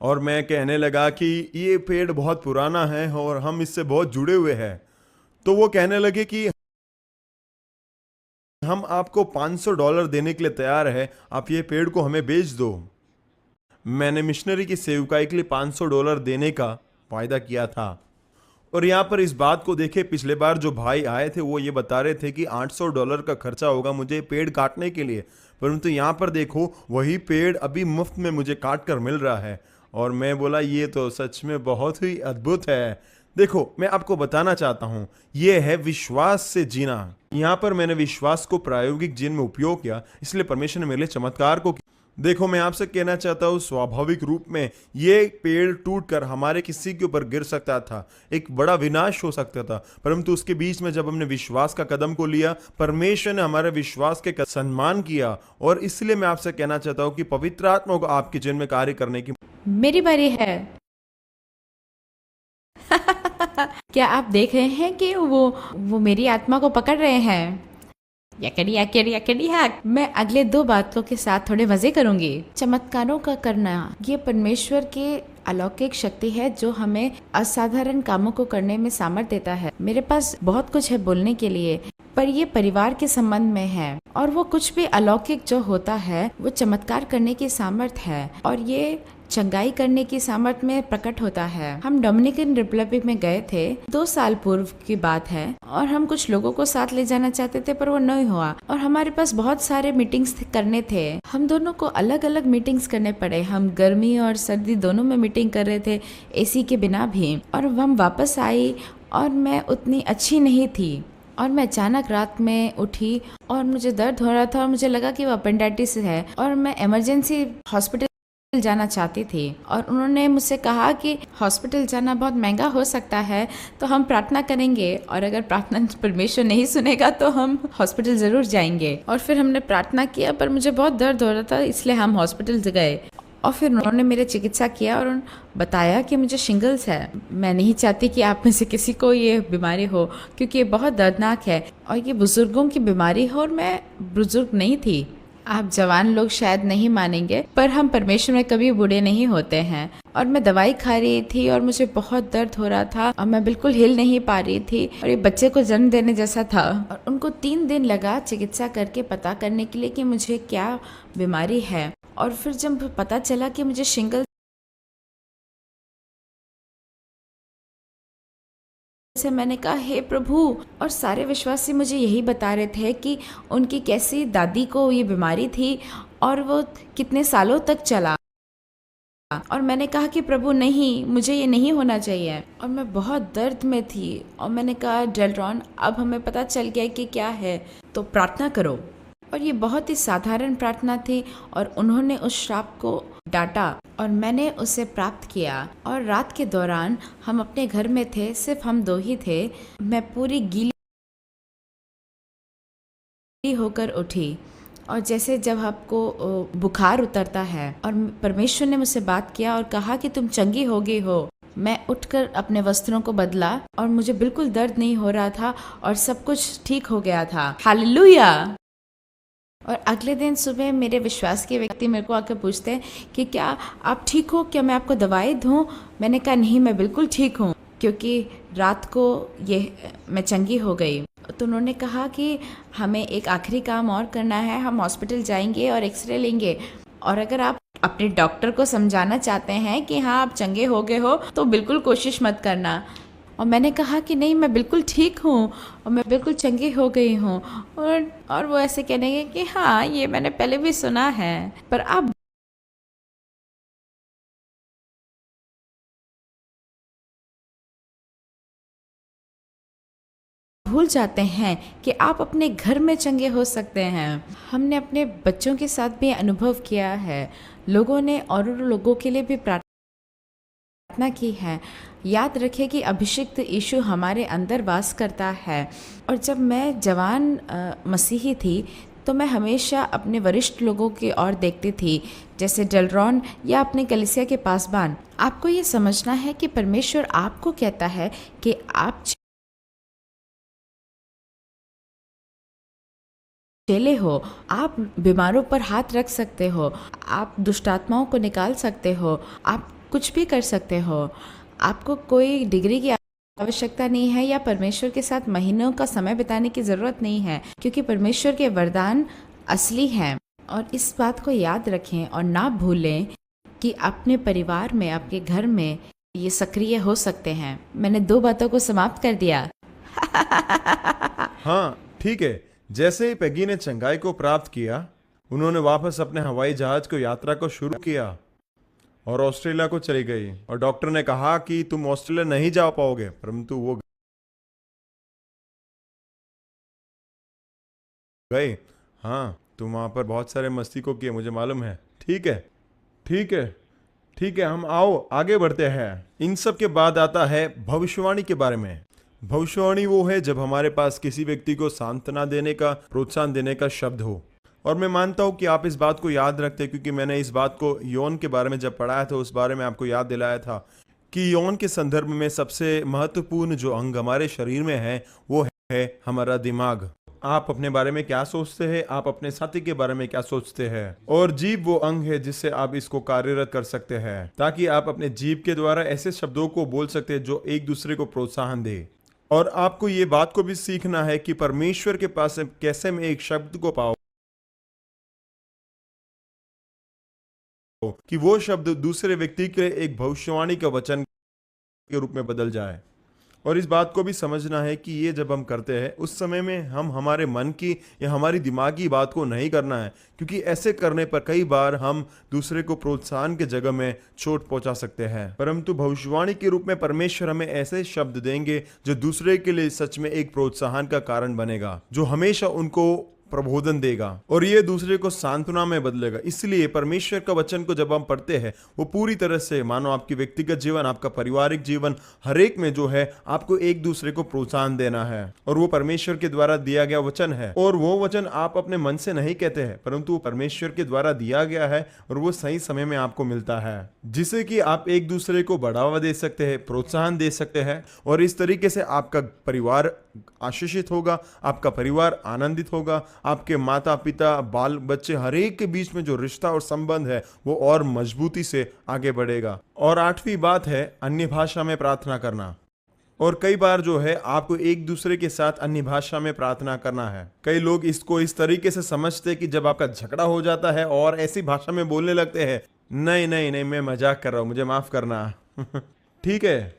और मैं कहने लगा कि ये पेड़ बहुत पुराना है और हम इससे बहुत जुड़े हुए हैं। तो वो कहने लगे कि हम आपको $500 देने के लिए तैयार है, आप ये पेड़ को हमें बेच दो। मैंने मिशनरी की सेवकाई के लिए $500 देने का वायदा किया था। और यहाँ पर इस बात को देखे, पिछले बार जो भाई आए थे वो ये बता रहे थे कि $800 का खर्चा होगा मुझे पेड़ काटने के लिए, परंतु यहाँ पर देखो वही पेड़ अभी मुफ्त में मुझे काट कर मिल रहा है। और मैं बोला, ये तो सच में बहुत ही अद्भुत है। देखो, मैं आपको बताना चाहता हूँ, ये है विश्वास से जीना। यहाँ पर मैंने विश्वास को प्रायोगिक जीवन में उपयोग किया, इसलिए परमेश्वर ने मेरे लिए चमत्कार को किया। देखो, मैं आपसे कहना चाहता हूँ, स्वाभाविक रूप में ये पेड़ टूटकर हमारे किसी के ऊपर गिर सकता था, एक बड़ा विनाश हो सकता था, परंतु उसके बीच में जब हमने विश्वास का कदम को लिया, परमेश्वर ने हमारे विश्वास के सम्मान किया। और इसलिए मैं आपसे कहना चाहता हूँ कि पवित्र आत्मा को आपके जीवन में कार्य करने की। मेरी बारी है। क्या आप देख रहे हैं कि वो मेरी आत्मा को पकड़ रहे हैं। यकड़ी यकड़ी यकड़ी हैक। मैं अगले 2 बातों के साथ थोड़े मजे करूंगी। चमत्कारों का करना, ये परमेश्वर के अलौकिक शक्ति है जो हमें असाधारण कामों को करने में सामर्थ्य देता है। मेरे पास बहुत कुछ है बोलने के लिए, पर ये परिवार के संबंध में है। और वो कुछ भी अलौकिक जो होता है वो चमत्कार करने की सामर्थ्य है, और ये चंगाई करने की सामर्थ्य में प्रकट होता है। हम डोमिनिकन रिपब्लिक में गए थे, 2 साल पूर्व की बात है, और हम कुछ लोगों को साथ ले जाना चाहते थे पर वो नहीं हुआ। और हमारे पास बहुत सारे मीटिंग्स करने थे। हम दोनों को अलग अलग मीटिंग्स करने पड़े। हम गर्मी और सर्दी दोनों में मीटिंग कर रहे थे, एसी के बिना भी। और हम वापस आई और मैं उतनी अच्छी नहीं थी, और मैं अचानक रात में उठी और मुझे दर्द हो रहा था और मुझे लगा कि वो अपेंडिसाइटिस है, और मैं इमरजेंसी हॉस्पिटल जाना चाहती थी और उन्होंने मुझसे कहा कि हॉस्पिटल जाना बहुत महंगा हो सकता है, तो हम प्रार्थना करेंगे और अगर प्रार्थना परमेश्वर नहीं सुनेगा तो हम हॉस्पिटल ज़रूर जाएंगे। और फिर हमने प्रार्थना किया, पर मुझे बहुत दर्द हो रहा था, इसलिए हम हॉस्पिटल गए और फिर उन्होंने मेरे चिकित्सा किया और बताया कि मुझे शिंगल्स है। मैं नहीं चाहती कि आप में से किसी को ये बीमारी हो, क्योंकि ये बहुत दर्दनाक है और ये बुज़ुर्गों की बीमारी है और मैं बुज़ुर्ग नहीं थी। आप जवान लोग शायद नहीं मानेंगे, पर हम परमेश्वर में कभी बूढ़े नहीं होते हैं। और मैं दवाई खा रही थी और मुझे बहुत दर्द हो रहा था और मैं बिल्कुल हिल नहीं पा रही थी और ये बच्चे को जन्म देने जैसा था। और उनको 3 दिन लगा चिकित्सा करके पता करने के लिए कि मुझे क्या बीमारी है। और फिर जब पता चला कि मुझे शिंगल से, मैंने कहा हे प्रभु। और सारे विश्वासी मुझे यही बता रहे थे कि उनकी कैसी दादी को ये बीमारी थी और वो कितने सालों तक चला। और मैंने कहा कि प्रभु नहीं, मुझे ये नहीं होना चाहिए। और मैं बहुत दर्द में थी और मैंने कहा डेलरॉन, अब हमें पता चल गया कि क्या है, तो प्रार्थना करो। और ये बहुत ही साधारण प्रार्थना थी और उन्होंने उस श्राप को डांटा और मैंने उसे प्राप्त किया। और रात के दौरान हम अपने घर में थे, सिर्फ हम 2 ही थे। मैं पूरी गीली होकर उठी और जैसे जब आपको बुखार उतरता है, और परमेश्वर ने मुझसे बात किया और कहा कि तुम चंगी हो गई हो। मैं उठकर अपने वस्त्रों को बदला और मुझे बिल्कुल दर्द नहीं हो रहा था और सब कुछ ठीक हो गया था। हालेलुया। और अगले दिन सुबह मेरे विश्वास के व्यक्ति मेरे को आकर पूछते हैं कि क्या आप ठीक हो, क्या मैं आपको दवाई दूँ? मैंने कहा नहीं, मैं बिल्कुल ठीक हूँ, क्योंकि रात को ये मैं चंगी हो गई। तो उन्होंने कहा कि हमें एक आखिरी काम और करना है, हम हॉस्पिटल जाएंगे और एक्सरे लेंगे, और अगर आप अपने डॉक्टर को समझाना चाहते हैं कि हाँ आप चंगे हो गए हो तो बिल्कुल कोशिश मत करना। और मैंने कहा कि नहीं, मैं बिल्कुल ठीक हूँ और मैं बिल्कुल चंगी हो गई हूँ। और वो ऐसे कहने लगे कि हाँ ये मैंने पहले भी सुना है, पर आप भूल जाते हैं कि आप अपने घर में चंगे हो सकते हैं। हमने अपने बच्चों के साथ भी अनुभव किया है, लोगों ने और लोगों के लिए भी प्रार्थना की है। याद रखें कि अभिषिक्त यीशु हमारे अंदर वास करता है। और जब मैं जवान मसीही थी तो मैं हमेशा अपने वरिष्ठ लोगों की ओर देखती थी, जैसे डेलरॉन या अपने कलीसिया के पासबान। आपको ये समझना है कि परमेश्वर आपको कहता है कि आप चेले हो, आप बीमारों पर हाथ रख सकते हो, आप दुष्टात्माओं को निकाल सकते हो, आप कुछ भी कर सकते हो। आपको कोई डिग्री की आवश्यकता नहीं है या परमेश्वर के साथ महीनों का समय बिताने की ज़रूरत नहीं है, क्योंकि परमेश्वर के वरदान असली हैं। और इस बात को याद रखें और ना भूलें कि अपने परिवार में, आपके घर में ये सक्रिय हो सकते हैं। मैंने 2 बातों को समाप्त कर दिया। हाँ ठीक है। जैसे ही पेगी ने चंगाई को प्राप्त किया, उन्होंने वापस अपने हवाई जहाज को यात्रा को शुरू किया और ऑस्ट्रेलिया को चली गई। और डॉक्टर ने कहा कि तुम ऑस्ट्रेलिया नहीं जा पाओगे, परंतु वो गए। हाँ, तुम वहां पर बहुत सारे मस्ती को किए, मुझे मालूम है। ठीक है, ठीक है, ठीक है, हम आओ आगे बढ़ते हैं। इन सब के बाद आता है भविष्यवाणी के बारे में। भविष्यवाणी वो है जब हमारे पास किसी व्यक्ति को सांत्वना देने का, प्रोत्साहन देने का शब्द हो। और मैं मानता हूं कि आप इस बात को याद रखते हैं, क्योंकि मैंने इस बात को यौन के बारे में जब पढ़ाया था, उस बारे में आपको याद दिलाया था कि यौन के संदर्भ में सबसे महत्वपूर्ण जो अंग हमारे शरीर में है वो है हमारा दिमाग। आप अपने बारे में क्या सोचते हैं, आप अपने साथी के बारे में क्या सोचते हैं। और जीभ वो अंग है जिससे आप इसको कार्यरत कर सकते हैं, ताकि आप अपने जीभ के द्वारा ऐसे शब्दों को बोल सकते हैं जो एक दूसरे को प्रोत्साहन दे। और आपको ये बात को भी सीखना है कि परमेश्वर के पास कैसे में एक शब्द को पाओ कि वो शब्द दूसरे व्यक्ति के लिए एक भविष्यवाणी का वचन के रूप में बदल जाए। और इस बात को भी समझना है कि ये जब हम करते हैं उस समय में हम हमारे मन की या हमारी दिमागी बात को नहीं करना है, क्योंकि ऐसे करने पर कई बार हम दूसरे को प्रोत्साहन के जगह में चोट पहुंचा सकते हैं। परंतु भविष्यवाणी के रूप में परमेश्वर हमें ऐसे शब्द देंगे जो दूसरे के लिए सच में एक प्रोत्साहन का कारण बनेगा, जो हमेशा उनको प्रबोधन देगा और ये दूसरे को सांत्वना में बदलेगा। इसलिए परमेश्वर का वचन को जब हम पढ़ते हैं वो पूरी तरह से मानो आपकी व्यक्तिगत जीवन, आपका पारिवारिक जीवन, हर एक में जो है आपको एक दूसरे को प्रोत्साहन देना है। और वो परमेश्वर के द्वारा दिया गया वचन है और वो वचन आप अपने मन से नहीं कहते हैं, परंतु वो परमेश्वर के द्वारा दिया गया है और वो सही समय में आपको मिलता है, जिससे कि आप एक दूसरे को बढ़ावा दे सकते हैं, प्रोत्साहन दे सकते हैं और इस तरीके से आपका परिवार आशीषित होगा, आपका परिवार आनंदित होगा, आपके माता पिता, बाल बच्चे, हर एक के बीच में जो रिश्ता और संबंध है वो और मजबूती से आगे बढ़ेगा। और 8वीं बात है अन्य भाषा में प्रार्थना करना। और कई बार जो है आपको एक दूसरे के साथ अन्य भाषा में प्रार्थना करना है। कई लोग इसको इस तरीके से समझते हैं कि जब आपका झगड़ा हो जाता है और ऐसी भाषा में बोलने लगते हैं, नहीं नहीं नहीं मैं मजाक कर रहा हूं, मुझे माफ करना। ठीक है,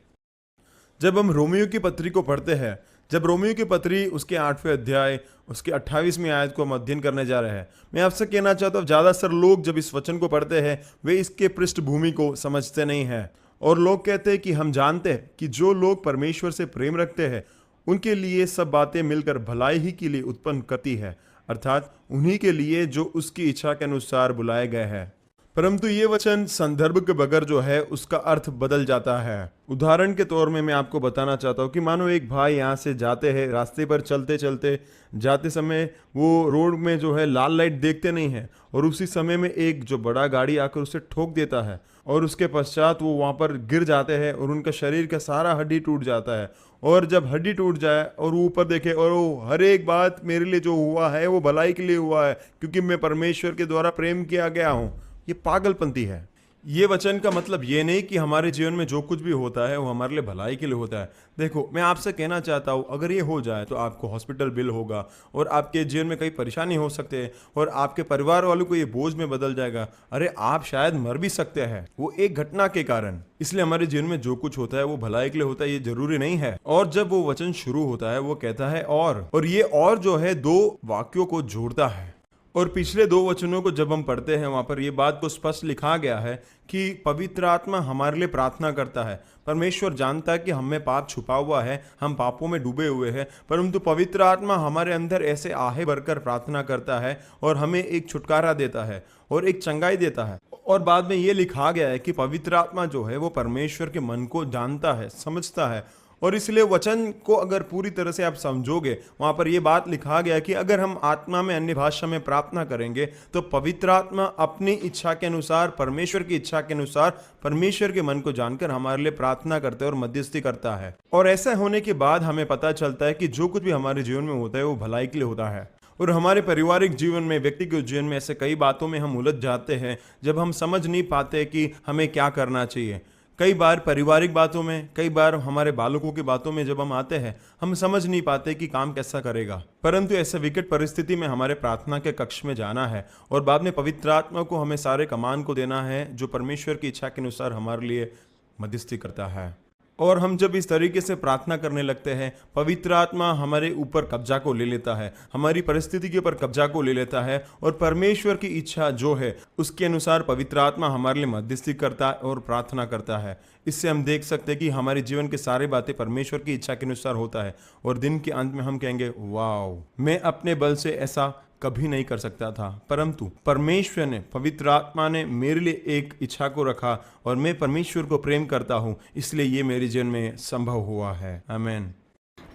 जब हम रोमियो की पत्री को पढ़ते हैं, जब रोमियो की पत्री उसके 8वें अध्याय उसके 28वीं आयत को हम अध्ययन करने जा रहे हैं, मैं आपसे कहना चाहता हूँ ज़्यादातर लोग जब इस वचन को पढ़ते हैं वे इसके पृष्ठभूमि को समझते नहीं हैं और लोग कहते हैं कि हम जानते हैं कि जो लोग परमेश्वर से प्रेम रखते हैं उनके लिए सब बातें मिलकर भलाई ही के लिए उत्पन्न करती है, अर्थात उन्हीं के लिए जो उसकी इच्छा के अनुसार बुलाए गए हैं। परंतु ये वचन संदर्भ के बगैर जो है उसका अर्थ बदल जाता है। उदाहरण के तौर में मैं आपको बताना चाहता हूँ कि मानो एक भाई यहाँ से जाते हैं, रास्ते पर चलते चलते जाते समय वो रोड में जो है लाल लाइट देखते नहीं है और उसी समय में एक जो बड़ा गाड़ी आकर उसे ठोक देता है और उसके पश्चात वो वहाँ पर गिर जाते हैं और उनका शरीर का सारा हड्डी टूट जाता है। और जब हड्डी टूट जाए और वो ऊपर देखे और वो हर एक बात मेरे लिए जो हुआ है वो भलाई के लिए हुआ है क्योंकि मैं परमेश्वर के द्वारा प्रेम किया गया हूँ, ये पागलपंती है। ये वचन का मतलब ये नहीं कि हमारे जीवन में जो कुछ भी होता है वो हमारे लिए भलाई के लिए होता है। देखो, मैं आपसे कहना चाहता हूँ अगर ये हो जाए तो आपको हॉस्पिटल बिल होगा और आपके जीवन में कई परेशानी हो सकते हैं और आपके परिवार वालों को ये बोझ में बदल जाएगा। अरे आप शायद मर भी सकते हैं वो एक घटना के कारण। इसलिए हमारे जीवन में जो कुछ होता है वो भलाई के लिए होता है, ये जरूरी नहीं है। और जब वो वचन शुरू होता है वो कहता है और ये और जो है 2 वाक्यों को जोड़ता है। और पिछले 2 वचनों को जब हम पढ़ते हैं वहां पर यह बात को स्पष्ट लिखा गया है कि पवित्र आत्मा हमारे लिए प्रार्थना करता है। परमेश्वर जानता है कि हम में पाप छुपा हुआ है, हम पापों में डूबे हुए हैं, परंतु पवित्र आत्मा हमारे अंदर ऐसे आहे भरकर प्रार्थना करता है और हमें एक छुटकारा देता है और एक चंगाई देता है। और बाद में ये लिखा गया है कि पवित्र आत्मा जो है वो परमेश्वर के मन को जानता है, समझता है। और इसलिए वचन को अगर पूरी तरह से आप समझोगे, वहां पर यह बात लिखा गया कि अगर हम आत्मा में अन्य भाषा में प्रार्थना करेंगे तो पवित्र आत्मा अपनी इच्छा के अनुसार, परमेश्वर की इच्छा के अनुसार, परमेश्वर के मन को जानकर हमारे लिए प्रार्थना करते हैं और मध्यस्थी करता है। और ऐसा होने के बाद हमें पता चलता है कि जो कुछ भी हमारे जीवन में होता है वो भलाई के लिए होता है। और हमारे पारिवारिक जीवन में, व्यक्तिगत जीवन में ऐसे कई बातों में हम उलझ जाते हैं जब हम समझ नहीं पाते कि हमें क्या करना चाहिए। कई बार पारिवारिक बातों में, कई बार हमारे बालकों की बातों में जब हम आते हैं हम समझ नहीं पाते कि काम कैसा करेगा। परंतु ऐसे विकट परिस्थिति में हमारे प्रार्थना के कक्ष में जाना है और बाद में पवित्र आत्मा को हमें सारे कमान को देना है जो परमेश्वर की इच्छा के अनुसार हमारे लिए मध्यस्थी करता है। और हम जब इस तरीके से प्रार्थना करने लगते हैं, पवित्र आत्मा हमारे ऊपर कब्जा को ले लेता है, हमारी परिस्थिति के ऊपर कब्जा को ले लेता है और परमेश्वर की इच्छा जो है उसके अनुसार पवित्र आत्मा हमारे लिए मध्यस्थी करता है और प्रार्थना करता है। इससे हम देख सकते हैं कि हमारे जीवन के सारे बातें परमेश्वर की इच्छा के अनुसार होता है और दिन के अंत में हम कहेंगे वाओ, मैं अपने बल से ऐसा कभी नहीं कर सकता था, परंतु परमेश्वर ने, पवित्र आत्मा ने मेरे लिए एक इच्छा को रखा और मैं परमेश्वर को प्रेम करता हूँ, इसलिए ये मेरे जीवन में संभव हुआ है। आमीन।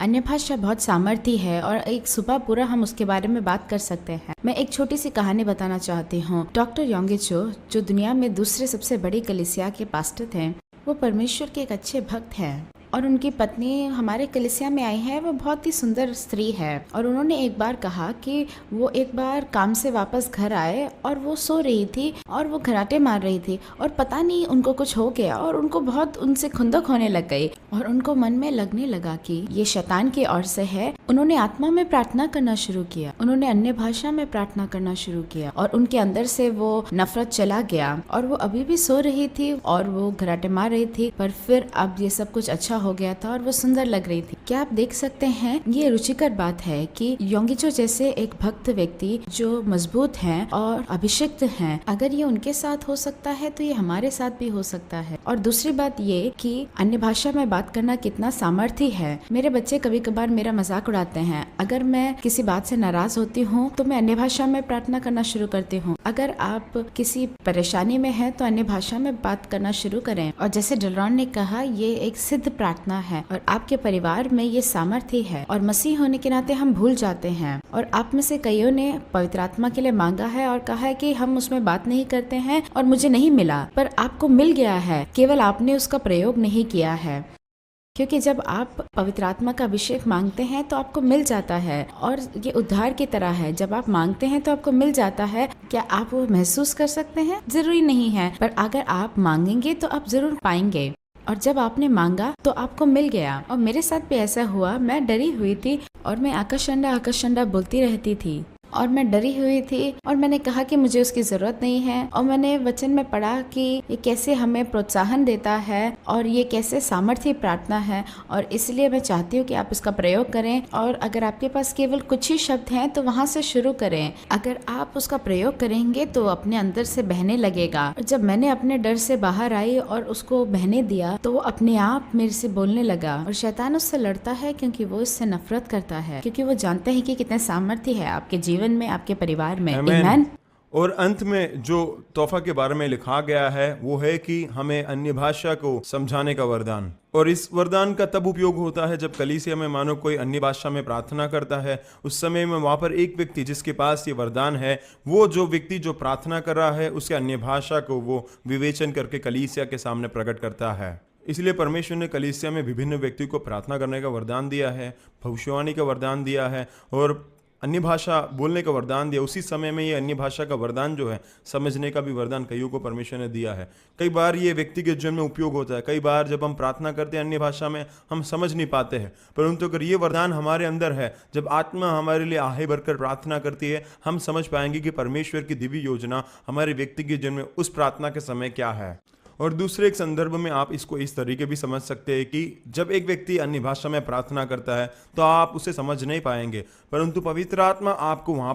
अन्य भाषा बहुत सामर्थ्य है और एक सुबह पूरा हम उसके बारे में बात कर सकते हैं। मैं एक छोटी सी कहानी बताना चाहती हूँ। डॉक्टर योंगे चो, जो दुनिया में दूसरे सबसे बड़ी कलीसिया के पास्टर थे, वो परमेश्वर के एक अच्छे भक्त हैं और उनकी पत्नी हमारे कलीसिया में आई है। वो बहुत ही सुंदर स्त्री है और उन्होंने एक बार कहा कि वो एक बार काम से वापस घर आए और वो सो रही थी और वो खर्राटे मार रही थी और पता नहीं उनको कुछ हो गया और उनको बहुत उनसे खुंदक होने लग गई और उनको मन में लगने लगा कि ये शैतान की ओर से है। उन्होंने आत्मा में प्रार्थना करना शुरू किया, उन्होंने अन्य भाषा में प्रार्थना करना शुरू किया और उनके अंदर से वो नफरत चला गया और वो अभी भी सो रही थी और वो खर्राटे मार रही थी। पर फिर अब ये सब कुछ अच्छा हो गया था और वो सुंदर लग रही थी। क्या आप देख सकते हैं, ये रुचिकर बात है कि योंगिचो जैसे एक भक्त व्यक्ति जो मजबूत हैं और अभिषिक्त हैं, अगर ये उनके साथ हो सकता है तो ये हमारे साथ भी हो सकता है। और दूसरी बात ये कि अन्य भाषा में बात करना कितना सामर्थ्य है। मेरे बच्चे कभी कभार मेरा मजाक उड़ाते हैं। अगर मैं किसी बात से नाराज होती हूँ तो मैं अन्य भाषा में प्रार्थना करना शुरू करती हूँ। अगर आप किसी परेशानी में हैं तो अन्य भाषा में बात करना शुरू करें। और जैसे डलरॉन ने कहा, ये एक सिद्ध प्रार्थना है और आपके परिवार में ये सामर्थ्य है और मसीह होने के नाते हम भूल जाते हैं। और आप में से कईयों ने पवित्र आत्मा के लिए मांगा है और कहा है कि हम उसमें बात नहीं करते हैं और मुझे नहीं मिला, पर आपको मिल गया है, केवल आपने उसका प्रयोग नहीं किया है। क्योंकि जब आप पवित्र आत्मा का अभिषेक मांगते हैं तो आपको मिल जाता है और ये उद्धार की तरह है। जब आप मांगते हैं तो आपको मिल जाता है। क्या आप वो महसूस कर सकते हैं? जरूरी नहीं है, पर अगर आप मांगेंगे तो आप जरूर पाएंगे। और जब आपने मांगा तो आपको मिल गया। और मेरे साथ भी ऐसा हुआ। मैं डरी हुई थी और मैं आकाशंडा बोलती रहती थी और मैं डरी हुई थी और मैंने कहा कि मुझे उसकी ज़रूरत नहीं है। और मैंने वचन में पढ़ा कि ये कैसे हमें प्रोत्साहन देता है और ये कैसे सामर्थ्य प्रार्थना है, और इसलिए मैं चाहती हूँ कि आप इसका प्रयोग करें। और अगर आपके पास केवल कुछ ही शब्द हैं तो वहाँ से शुरू करें। अगर आप उसका प्रयोग करेंगे तो अपने अंदर से बहने लगेगा। और जब मैंने अपने डर से बाहर आई और उसको बहने दिया तो वो अपने आप मेरे से बोलने लगा। और शैतान उससे लड़ता है क्योंकि वो इससे नफरत करता है, क्योंकि वो जानता है कि कितने सामर्थ्य है आपके जीवन में, आपके परिवार में। आमीन। और अंत में जो तोहफा के बारे में लिखा गया है वो है कि हमें अन्य भाषा को समझाने का वरदान। और इस वरदान का तब उपयोग होता है जब कलीसिया में मानो कोई अन्य भाषा में प्रार्थना करता है। उस समय में वहाँ पर एक व्यक्ति जिसके पास ये वरदान है, वो जो व्यक्ति जो प्रार्थना कर रहा है उसके अन्य भाषा को वो विवेचन करके कलीसिया के सामने प्रकट करता है। इसलिए परमेश्वर ने कलीसिया में विभिन्न व्यक्ति को प्रार्थना करने का वरदान दिया है, भविष्यवाणी का वरदान दिया है और अन्य भाषा बोलने का वरदान दिया। उसी समय में ये अन्य भाषा का वरदान जो है, समझने का भी वरदान कईयों को परमेश्वर ने दिया है। कई बार ये व्यक्ति के जीवन में उपयोग होता है। कई बार जब हम प्रार्थना करते हैं अन्य भाषा में हम समझ नहीं पाते हैं, परंतु अगर ये वरदान हमारे अंदर है, जब आत्मा हमारे लिए आहे भरकर प्रार्थना करती है, हम समझ पाएंगे कि परमेश्वर की दिव्य योजना हमारे व्यक्ति के जीवन में उस प्रार्थना के समय क्या है। और दूसरे एक संदर्भ में आप इसको इस तरीके भी समझ सकते हैं कि जब एक व्यक्ति अन्य भाषा में प्रार्थना करता है तो आप उसे समझ नहीं पाएंगे, परंतु पवित्र आत्मा आपको वहां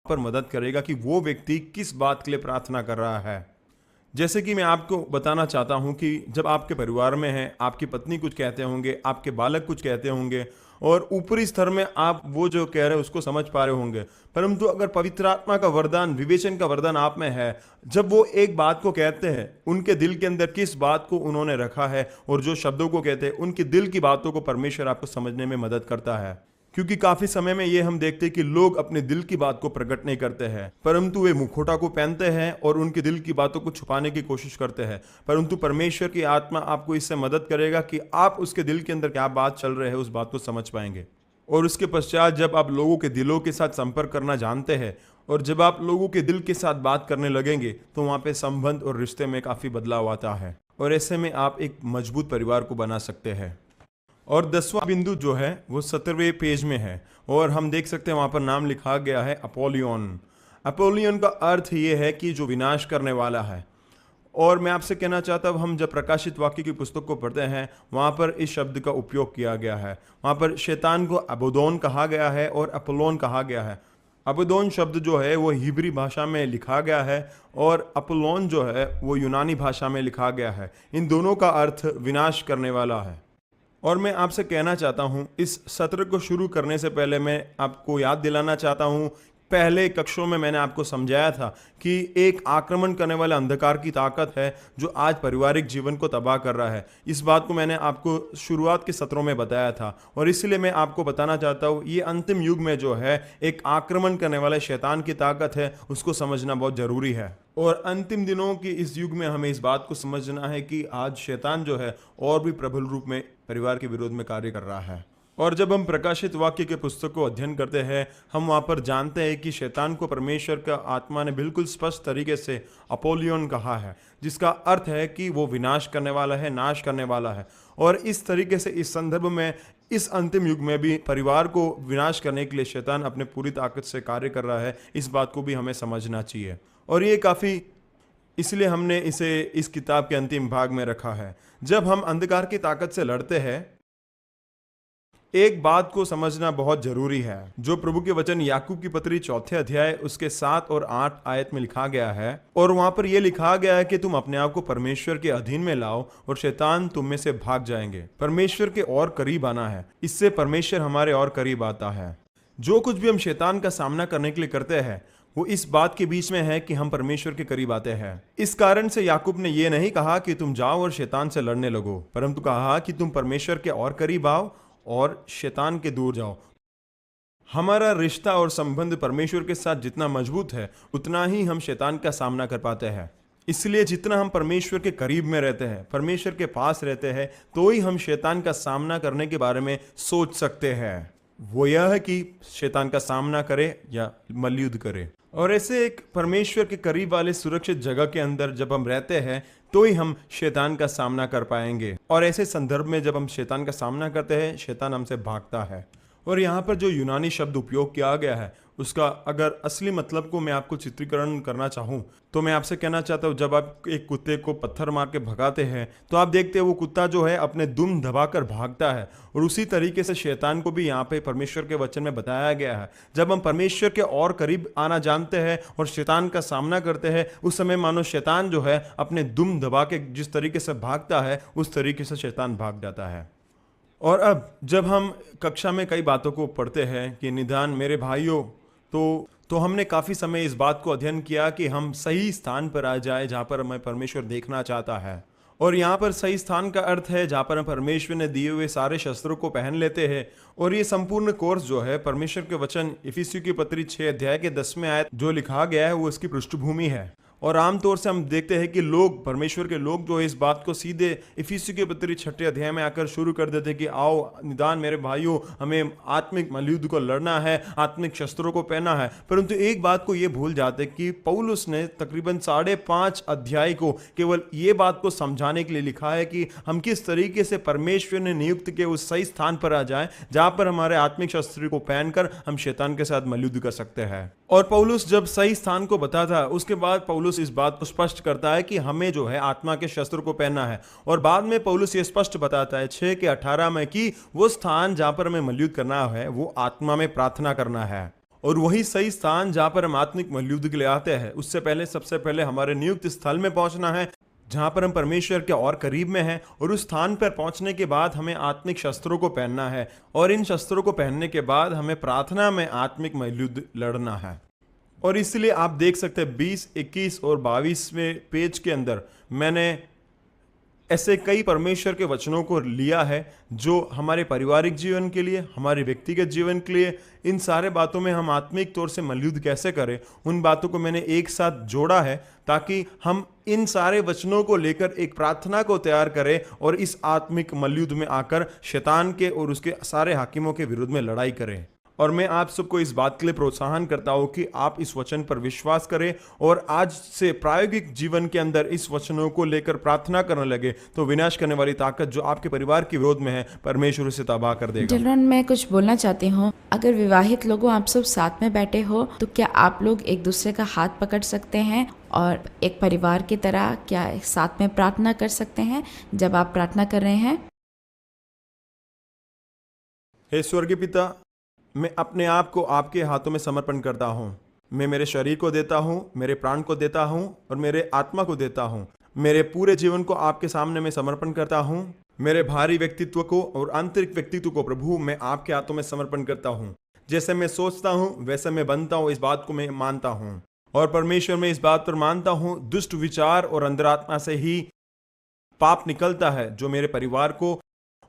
पर मदद करेगा कि वो व्यक्ति किस बात के लिए प्रार्थना कर रहा है। जैसे कि मैं आपको बताना चाहता हूं कि जब आपके परिवार में है, आपकी पत्नी कुछ कहते होंगे, आपके बालक कुछ कहते होंगे और ऊपरी स्तर में आप वो जो कह रहे हैं उसको समझ पा रहे होंगे, परंतु अगर पवित्र आत्मा का वरदान, विवेचन का वरदान आप में है, जब वो एक बात को कहते हैं, उनके दिल के अंदर किस बात को उन्होंने रखा है और जो शब्दों को कहते हैं, उनके दिल की बातों को परमेश्वर आपको समझने में मदद करता है। क्योंकि काफी समय में ये हम देखते हैं कि लोग अपने दिल की बात को प्रकट नहीं करते हैं, परंतु वे मुखौटा को पहनते हैं और उनके दिल की बातों को छुपाने की कोशिश करते हैं। परंतु परमेश्वर की आत्मा आपको इससे मदद करेगा कि आप उसके दिल के अंदर क्या बात चल रही है उस बात को समझ पाएंगे। और उसके पश्चात जब आप लोगों के दिलों के साथ संपर्क करना जानते हैं और जब आप लोगों के दिल के साथ बात करने लगेंगे तो वहाँ पे संबंध और रिश्ते में काफी बदलाव आता है और ऐसे में आप एक मजबूत परिवार को बना सकते हैं। और 10वां बिंदु जो है वो 17वें पेज में है और हम देख सकते हैं वहाँ पर नाम लिखा गया है अपोलियन। अपोलियन का अर्थ ये है कि जो विनाश करने वाला है। और मैं आपसे कहना चाहता हूँ, हम जब प्रकाशित वाक्य की पुस्तक को पढ़ते हैं वहाँ पर इस शब्द का उपयोग किया गया है। वहाँ पर शैतान को अबोदोन कहा गया है और अपोलोन कहा गया है। अबोदोन शब्द जो है वो हिब्री भाषा में लिखा गया है और अपोलोन जो है वो यूनानी भाषा में लिखा गया है। इन दोनों का अर्थ विनाश करने वाला है। और मैं आपसे कहना चाहता हूं, इस सत्र को शुरू करने से पहले मैं आपको याद दिलाना चाहता हूं, पहले कक्षों में मैंने आपको समझाया था कि एक आक्रमण करने वाले अंधकार की ताकत है जो आज पारिवारिक जीवन को तबाह कर रहा है। इस बात को मैंने आपको शुरुआत के सत्रों में बताया था और इसलिए मैं आपको बताना चाहता हूँ, ये अंतिम युग में जो है एक आक्रमण करने वाले शैतान की ताकत है, उसको समझना बहुत जरूरी है। और अंतिम दिनों की इस युग में हमें इस बात को समझना है कि आज शैतान जो है और भी प्रबल रूप में परिवार के विरोध में कार्य कर रहा है। और जब हम प्रकाशित वाक्य के पुस्तक को अध्ययन करते हैं, हम वहाँ पर जानते हैं कि शैतान को परमेश्वर का आत्मा ने बिल्कुल स्पष्ट तरीके से अपोलियन कहा है, जिसका अर्थ है कि वो विनाश करने वाला है, नाश करने वाला है। और इस तरीके से इस संदर्भ में इस अंतिम युग में भी परिवार को विनाश करने के लिए शैतान अपने पूरी ताकत से कार्य कर रहा है। इस बात को भी हमें समझना चाहिए। और ये काफ़ी इसलिए हमने इसे इस किताब के अंतिम भाग में रखा है। जब हम अंधकार की ताकत से लड़ते हैं, एक बात को समझना बहुत जरूरी है, जो प्रभु के वचन याकूब की पत्री 4 अध्याय उसके 7 और 8 आयत में लिखा गया है। और वहां पर यह लिखा गया है कि तुम अपने आप को परमेश्वर के अधीन में लाओ और शैतान तुम में से भाग जाएंगे। परमेश्वर के और करीब आना है, इससे परमेश्वर हमारे और करीब आता है। जो कुछ भी हम शैतान का सामना करने के लिए करते हैं, वो इस बात के बीच में है कि हम परमेश्वर के करीब आते हैं। इस कारण से याकूब ने यह नहीं कहा कि तुम जाओ और शैतान से लड़ने लगो, परंतु कहा कि तुम परमेश्वर के और करीब आओ और शैतान के दूर जाओ। हमारा रिश्ता और संबंध परमेश्वर के साथ जितना मजबूत है, उतना ही हम शैतान का सामना कर पाते हैं। इसलिए जितना हम परमेश्वर के करीब में रहते हैं, परमेश्वर के पास रहते हैं, तो ही हम शैतान का सामना करने के बारे में सोच सकते हैं। वो यह है कि शैतान का सामना करे या मल्लयुद्ध करे। और ऐसे एक परमेश्वर के करीब वाले सुरक्षित जगह के अंदर जब हम रहते हैं, तो ही हम शैतान का सामना कर पाएंगे। और ऐसे संदर्भ में जब हम शैतान का सामना करते हैं, शैतान हमसे भागता है। और यहाँ पर जो यूनानी शब्द उपयोग किया गया है, उसका अगर असली मतलब को मैं आपको चित्रीकरण करना चाहूँ, तो मैं आपसे कहना चाहता हूँ, जब आप एक कुत्ते को पत्थर मार के भगाते हैं, तो आप देखते हैं वो कुत्ता जो है अपने दुम दबाकर भागता है। और उसी तरीके से शैतान को भी यहाँ पे परमेश्वर के वचन में बताया गया है। जब हम परमेश्वर के और करीब आना जानते हैं और शैतान का सामना करते हैं, उस समय मानो शैतान जो है अपने दुम दबा के जिस तरीके से भागता है, उस तरीके से शैतान भाग जाता है। और अब जब हम कक्षा में कई बातों को पढ़ते हैं कि निदान मेरे भाइयों, तो हमने काफ़ी समय इस बात को अध्ययन किया कि हम सही स्थान पर आ जाए जहाँ पर हमें परमेश्वर देखना चाहता है। और यहाँ पर सही स्थान का अर्थ है जहाँ पर हम परमेश्वर ने दिए हुए सारे शस्त्रों को पहन लेते हैं। और ये संपूर्ण कोर्स जो है परमेश्वर के वचन इफिसियों की पत्री 6 अध्याय के 10वें आयत जो लिखा गया है, वो इसकी पृष्ठभूमि है। और आमतौर से हम देखते हैं कि लोग, परमेश्वर के लोग जो है, इस बात को सीधे इफिसियों के पत्री 6 अध्याय में आकर शुरू कर देते हैं कि आओ निदान मेरे भाइयों, हमें आत्मिक मल्लयुद्ध को लड़ना है, आत्मिक शस्त्रों को पहना है। परंतु एक बात को ये भूल जाते कि पौलुस ने तकरीबन 5.5 अध्याय को केवल ये बात को समझाने के लिए लिखा है कि हम किस तरीके से परमेश्वर ने नियुक्त के उस सही स्थान पर आ जाए जहां पर हमारे आत्मिक शस्त्र को पहनकर हम शैतान के साथ मल्लयुद्ध कर सकते हैं। और पौलुस जब सही स्थान को बताता है, उसके बाद पौलुस इस बात को स्पष्ट करता है कि हमें जो है आत्मा के शस्त्र को पहनना है। और बाद में पौलुस ये स्पष्ट बताता है 6 के 18 में कि वो स्थान जहां पर हमें मल्लयुद्ध करना है, वो आत्मा में प्रार्थना करना है। और वही सही स्थान जहां पर हम आत्मिक मल्लयुद्ध के लिए आते हैं, उससे पहले सबसे पहले हमारे नियुक्त स्थल में पहुंचना है, जहां पर हम परमेश्वर के और करीब में हैं। और उस स्थान पर पहुंचने के बाद हमें आत्मिक शस्त्रों को पहनना है। और इन शस्त्रों को पहनने के बाद हमें प्रार्थना में आत्मिक मल्लयुद्ध लड़ना है। और इसलिए आप देख सकते हैं 20, 21 और 22वें पेज के अंदर मैंने ऐसे कई परमेश्वर के वचनों को लिया है जो हमारे पारिवारिक जीवन के लिए, हमारे व्यक्तिगत जीवन के लिए, इन सारे बातों में हम आत्मिक तौर से मल्लयुद्ध कैसे करें, उन बातों को मैंने एक साथ जोड़ा है ताकि हम इन सारे वचनों को लेकर एक प्रार्थना को तैयार करें और इस आत्मिक मल्लयुद्ध में आकर शैतान के और उसके सारे हाकिमों के विरुद्ध में लड़ाई करें। और मैं आप सबको इस बात के लिए प्रोत्साहन करता हूं कि आप इस वचन पर विश्वास करें और आज से प्रायोगिक जीवन के अंदर इस वचनों को लेकर प्रार्थना करने लगे, तो विनाश करने वाली ताकत जो आपके परिवार के विरोध में है, परमेश्वर उसे तबाह कर देगा। चिल्ड्रन, मैं कुछ बोलना चाहती हूँ। अगर विवाहित लोगों आप सब साथ में बैठे हो, तो क्या आप लोग एक दूसरे का हाथ पकड़ सकते हैं और एक परिवार की तरह क्या साथ में प्रार्थना कर सकते हैं जब आप प्रार्थना कर रहे हैं? हे स्वर्गीय पिता, मैं अपने आप को आपके हाथों में समर्पण करता हूँ। मैं मेरे शरीर को देता हूँ, मेरे प्राण को देता हूँ और मेरे आत्मा को देता हूँ। मेरे पूरे जीवन को आपके सामने मैं समर्पण करता हूँ। मेरे बाहरी व्यक्तित्व को और आंतरिक व्यक्तित्व को प्रभु मैं आपके हाथों में समर्पण करता हूँ। जैसे मैं सोचता हूँ वैसे मैं बनता हूँ, इस बात को मैं मानता हूँ। और परमेश्वर, मैं इस बात पर मानता हूँ दुष्ट विचार और अंतरात्मा से ही पाप निकलता है जो मेरे परिवार को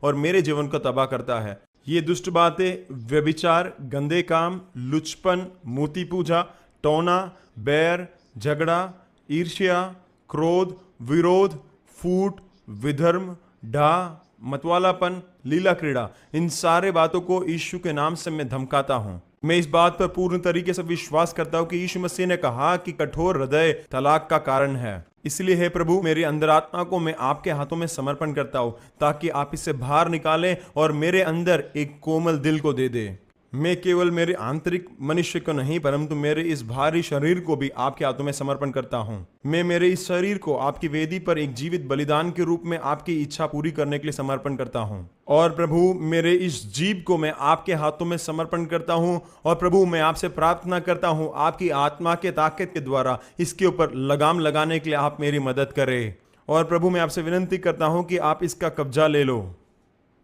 और मेरे जीवन को तबाह करता है। ये दुष्ट बातें, व्यभिचार, गंदे काम, लुचपन, मूर्ति पूजा, टोना, बैर, झगड़ा, ईर्ष्या, क्रोध, विरोध, फूट, विधर्म, डा, मतवालापन, लीला क्रीड़ा, इन सारे बातों को यीशु के नाम से मैं धमकाता हूँ। मैं इस बात पर पूर्ण तरीके से विश्वास करता हूँ कि यीशु मसीह ने कहा कि कठोर हृदय तलाक का कारण है। इसलिए हे प्रभु, मेरी अंतरात्मा को मैं आपके हाथों में समर्पण करता हूँ ताकि आप इसे बाहर निकालें और मेरे अंदर एक कोमल दिल को दे दे। मैं केवल मेरे आंतरिक मनुष्य को नहीं परंतु मेरे इस भारी शरीर को भी आपके हाथों में समर्पण करता हूँ। मैं मेरे इस शरीर को आपकी वेदी पर एक जीवित बलिदान के रूप में आपकी इच्छा पूरी करने के लिए समर्पण करता हूँ। और प्रभु मेरे इस जीव को मैं आपके हाथों में समर्पण करता हूँ। और प्रभु मैं आपसे प्रार्थना करता हूँ आपकी आत्मा के ताकत के द्वारा इसके ऊपर लगाम लगाने के लिए आप मेरी मदद करें। और प्रभु मैं आपसे विनती करता हूँ कि आप इसका कब्जा ले लो,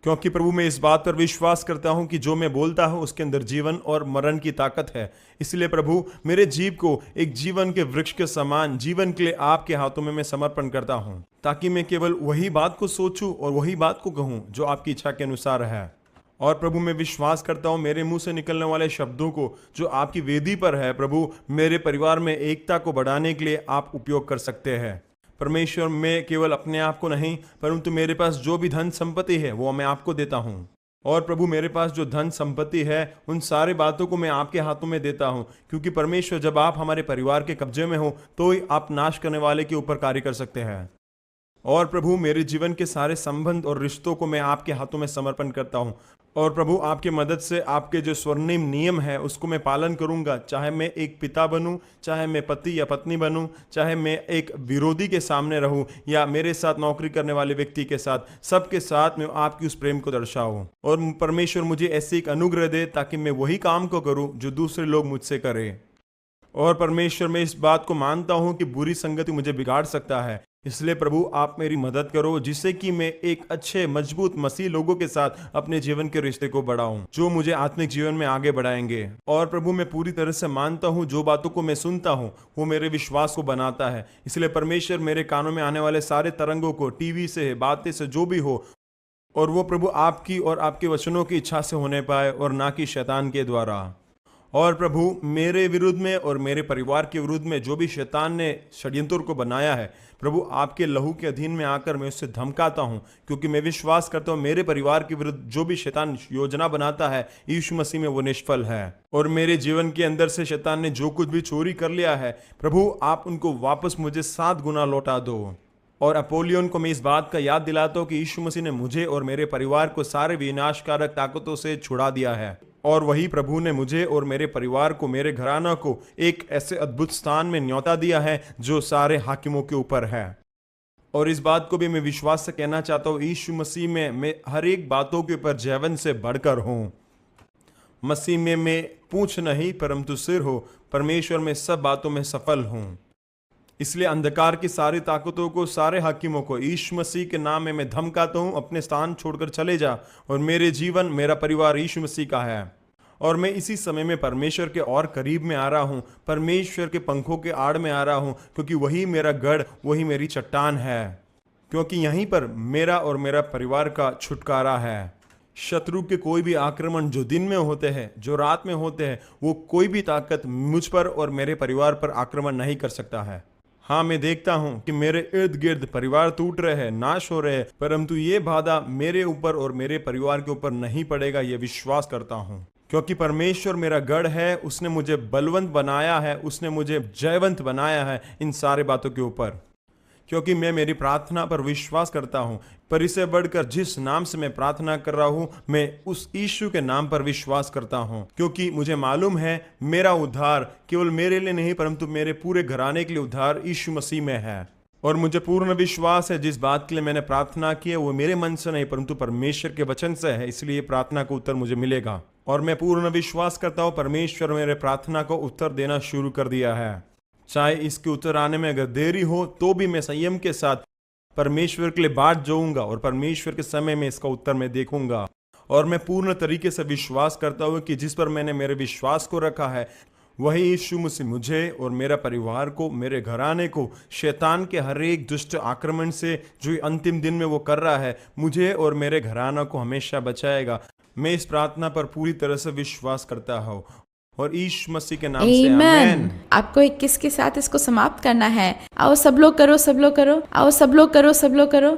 क्योंकि प्रभु मैं इस बात पर विश्वास करता हूं कि जो मैं बोलता हूं उसके अंदर जीवन और मरण की ताकत है। इसलिए प्रभु मेरे जीव को एक जीवन के वृक्ष के समान जीवन के लिए आपके हाथों में मैं समर्पण करता हूं, ताकि मैं केवल वही बात को सोचूं और वही बात को कहूं जो आपकी इच्छा के अनुसार है। और प्रभु मैं विश्वास करता हूं मेरे मुंह से निकलने वाले शब्दों को जो आपकी वेदी पर है प्रभु मेरे परिवार में एकता को बढ़ाने के लिए आप उपयोग कर सकते हैं। परमेश्वर मैं केवल अपने आप को नहीं परंतु मेरे पास जो भी धन संपत्ति है वो मैं आपको देता हूँ। और प्रभु मेरे पास जो धन संपत्ति है उन सारे बातों को मैं आपके हाथों में देता हूँ, क्योंकि परमेश्वर जब आप हमारे परिवार के कब्जे में हो तो ही आप नाश करने वाले के ऊपर कार्य कर सकते हैं। और प्रभु मेरे जीवन के सारे संबंध और रिश्तों को मैं आपके हाथों में समर्पण करता हूँ। और प्रभु आपके मदद से आपके जो स्वर्णिम नियम है उसको मैं पालन करूंगा, चाहे मैं एक पिता बनूं, चाहे मैं पति या पत्नी बनूं, चाहे मैं एक विरोधी के सामने रहूं या मेरे साथ नौकरी करने वाले व्यक्ति के साथ, सबके साथ मैं आपकी उस प्रेम को दर्शाऊं। और परमेश्वर मुझे ऐसी एक अनुग्रह दे ताकि मैं वही काम को करूं जो दूसरे लोग मुझसे करें। और परमेश्वर मैं इस बात को मानता हूं कि बुरी संगति मुझे बिगाड़ सकता है, इसलिए प्रभु आप मेरी मदद करो जिससे कि मैं एक अच्छे मजबूत मसीह लोगों के साथ अपने जीवन के रिश्ते को बढ़ाऊं जो मुझे आत्मिक जीवन में आगे बढ़ाएंगे। और प्रभु मैं पूरी तरह से मानता हूं जो बातों को मैं सुनता हूं वो मेरे विश्वास को बनाता है। इसलिए परमेश्वर मेरे कानों में आने वाले सारे तरंगों को, टीवी से, बातें से, जो भी हो, और वो प्रभु आपकी और आपके वचनों की इच्छा से होने पाए और ना कि शैतान के द्वारा। और प्रभु मेरे विरुद्ध में और मेरे परिवार के विरुद्ध में जो भी शैतान ने षड्यंत्र को बनाया है प्रभु आपके लहू के अधीन में आकर मैं उससे धमकाता हूं, क्योंकि मैं विश्वास करता हूं मेरे परिवार के विरुद्ध जो भी शैतान योजना बनाता है यीशु मसीह में वो निष्फल है। और मेरे जीवन के अंदर से शैतान ने जो कुछ भी चोरी कर लिया है प्रभु आप उनको वापस मुझे 7 गुना लौटा दो। और अपोलियन को मैं इस बात का याद दिलाता हूं कि यीशु मसीह ने मुझे और मेरे परिवार को सारे विनाशकारक ताकतों से छुड़ा दिया है। और वही प्रभु ने मुझे और मेरे परिवार को, मेरे घराना को एक ऐसे अद्भुत स्थान में न्योता दिया है जो सारे हाकिमों के ऊपर है। और इस बात को भी मैं विश्वास से कहना चाहता हूँ यीशु मसीह में मैं हर एक बातों के ऊपर जैवन से बढ़कर हूँ। मसीह में मैं पूंछ नहीं परंतु सिर हो, परमेश्वर में सब बातों में सफल हूँ। इसलिए अंधकार की सारी ताकतों को, सारे हाकिमों को यीशु मसीह के नाम में मैं धमकाता हूं अपने स्थान छोड़कर चले जा। और मेरे जीवन, मेरा परिवार यीशु मसीह का है। और मैं इसी समय में परमेश्वर के और करीब में आ रहा हूं, परमेश्वर के पंखों के आड़ में आ रहा हूं, क्योंकि वही मेरा गढ़, वही मेरी चट्टान है, क्योंकि यहीं पर मेरा और मेरा परिवार का छुटकारा है। शत्रु के कोई भी आक्रमण जो दिन में होते हैं, जो रात में होते हैं, वो कोई भी ताकत मुझ पर और मेरे परिवार पर आक्रमण नहीं कर सकता है। हाँ, मैं देखता हूँ कि मेरे इर्द गिर्द परिवार टूट रहे हैं, नाश हो रहे हैं, परंतु ये बाधा मेरे ऊपर और मेरे परिवार के ऊपर नहीं पड़ेगा, ये विश्वास करता हूँ, क्योंकि परमेश्वर मेरा गढ़ है। उसने मुझे बलवंत बनाया है, उसने मुझे जयवंत बनाया है इन सारे बातों के ऊपर, क्योंकि मैं मेरी प्रार्थना पर विश्वास करता हूँ। पर इससे बढ़कर जिस नाम से मैं प्रार्थना कर रहा हूँ मैं उस यीशु के नाम पर विश्वास करता हूँ, क्योंकि मुझे मालूम है मेरा उद्धार केवल मेरे लिए नहीं परंतु मेरे पूरे घराने के लिए उद्धार यीशु मसीह में है। और मुझे पूर्ण विश्वास है जिस बात के लिए मैंने प्रार्थना की है वो मेरे मन से नहीं परंतु परमेश्वर के वचन से है, इसलिए प्रार्थना का उत्तर मुझे मिलेगा। और मैं पूर्ण विश्वास करता हूँ परमेश्वर मेरे प्रार्थना को उत्तर देना शुरू कर दिया है। चाहे इसके उत्तर आने में अगर देरी हो तो भी मैं संयम के साथ परमेश्वर के लिए बाट जाऊंगा और परमेश्वर के समय में इसका उत्तर मैं देखूंगा। और मैं पूर्ण तरीके से विश्वास करता हूँ कि जिस पर मैंने मेरे विश्वास को रखा है वही यीशु मसीह मुझे और मेरा परिवार को, मेरे घराने को शैतान के हर एक दुष्ट आक्रमण से जो अंतिम दिन में वो कर रहा है, मुझे और मेरे घराना को हमेशा बचाएगा। मैं इस प्रार्थना पर पूरी तरह से विश्वास करता हूँ और यीशु मसीह के नाम से आमीन। आपको 21 के साथ इसको समाप्त करना है। आओ सब लोग करो, सब लोग करो, आओ सब लोग करो, सब लोग करो।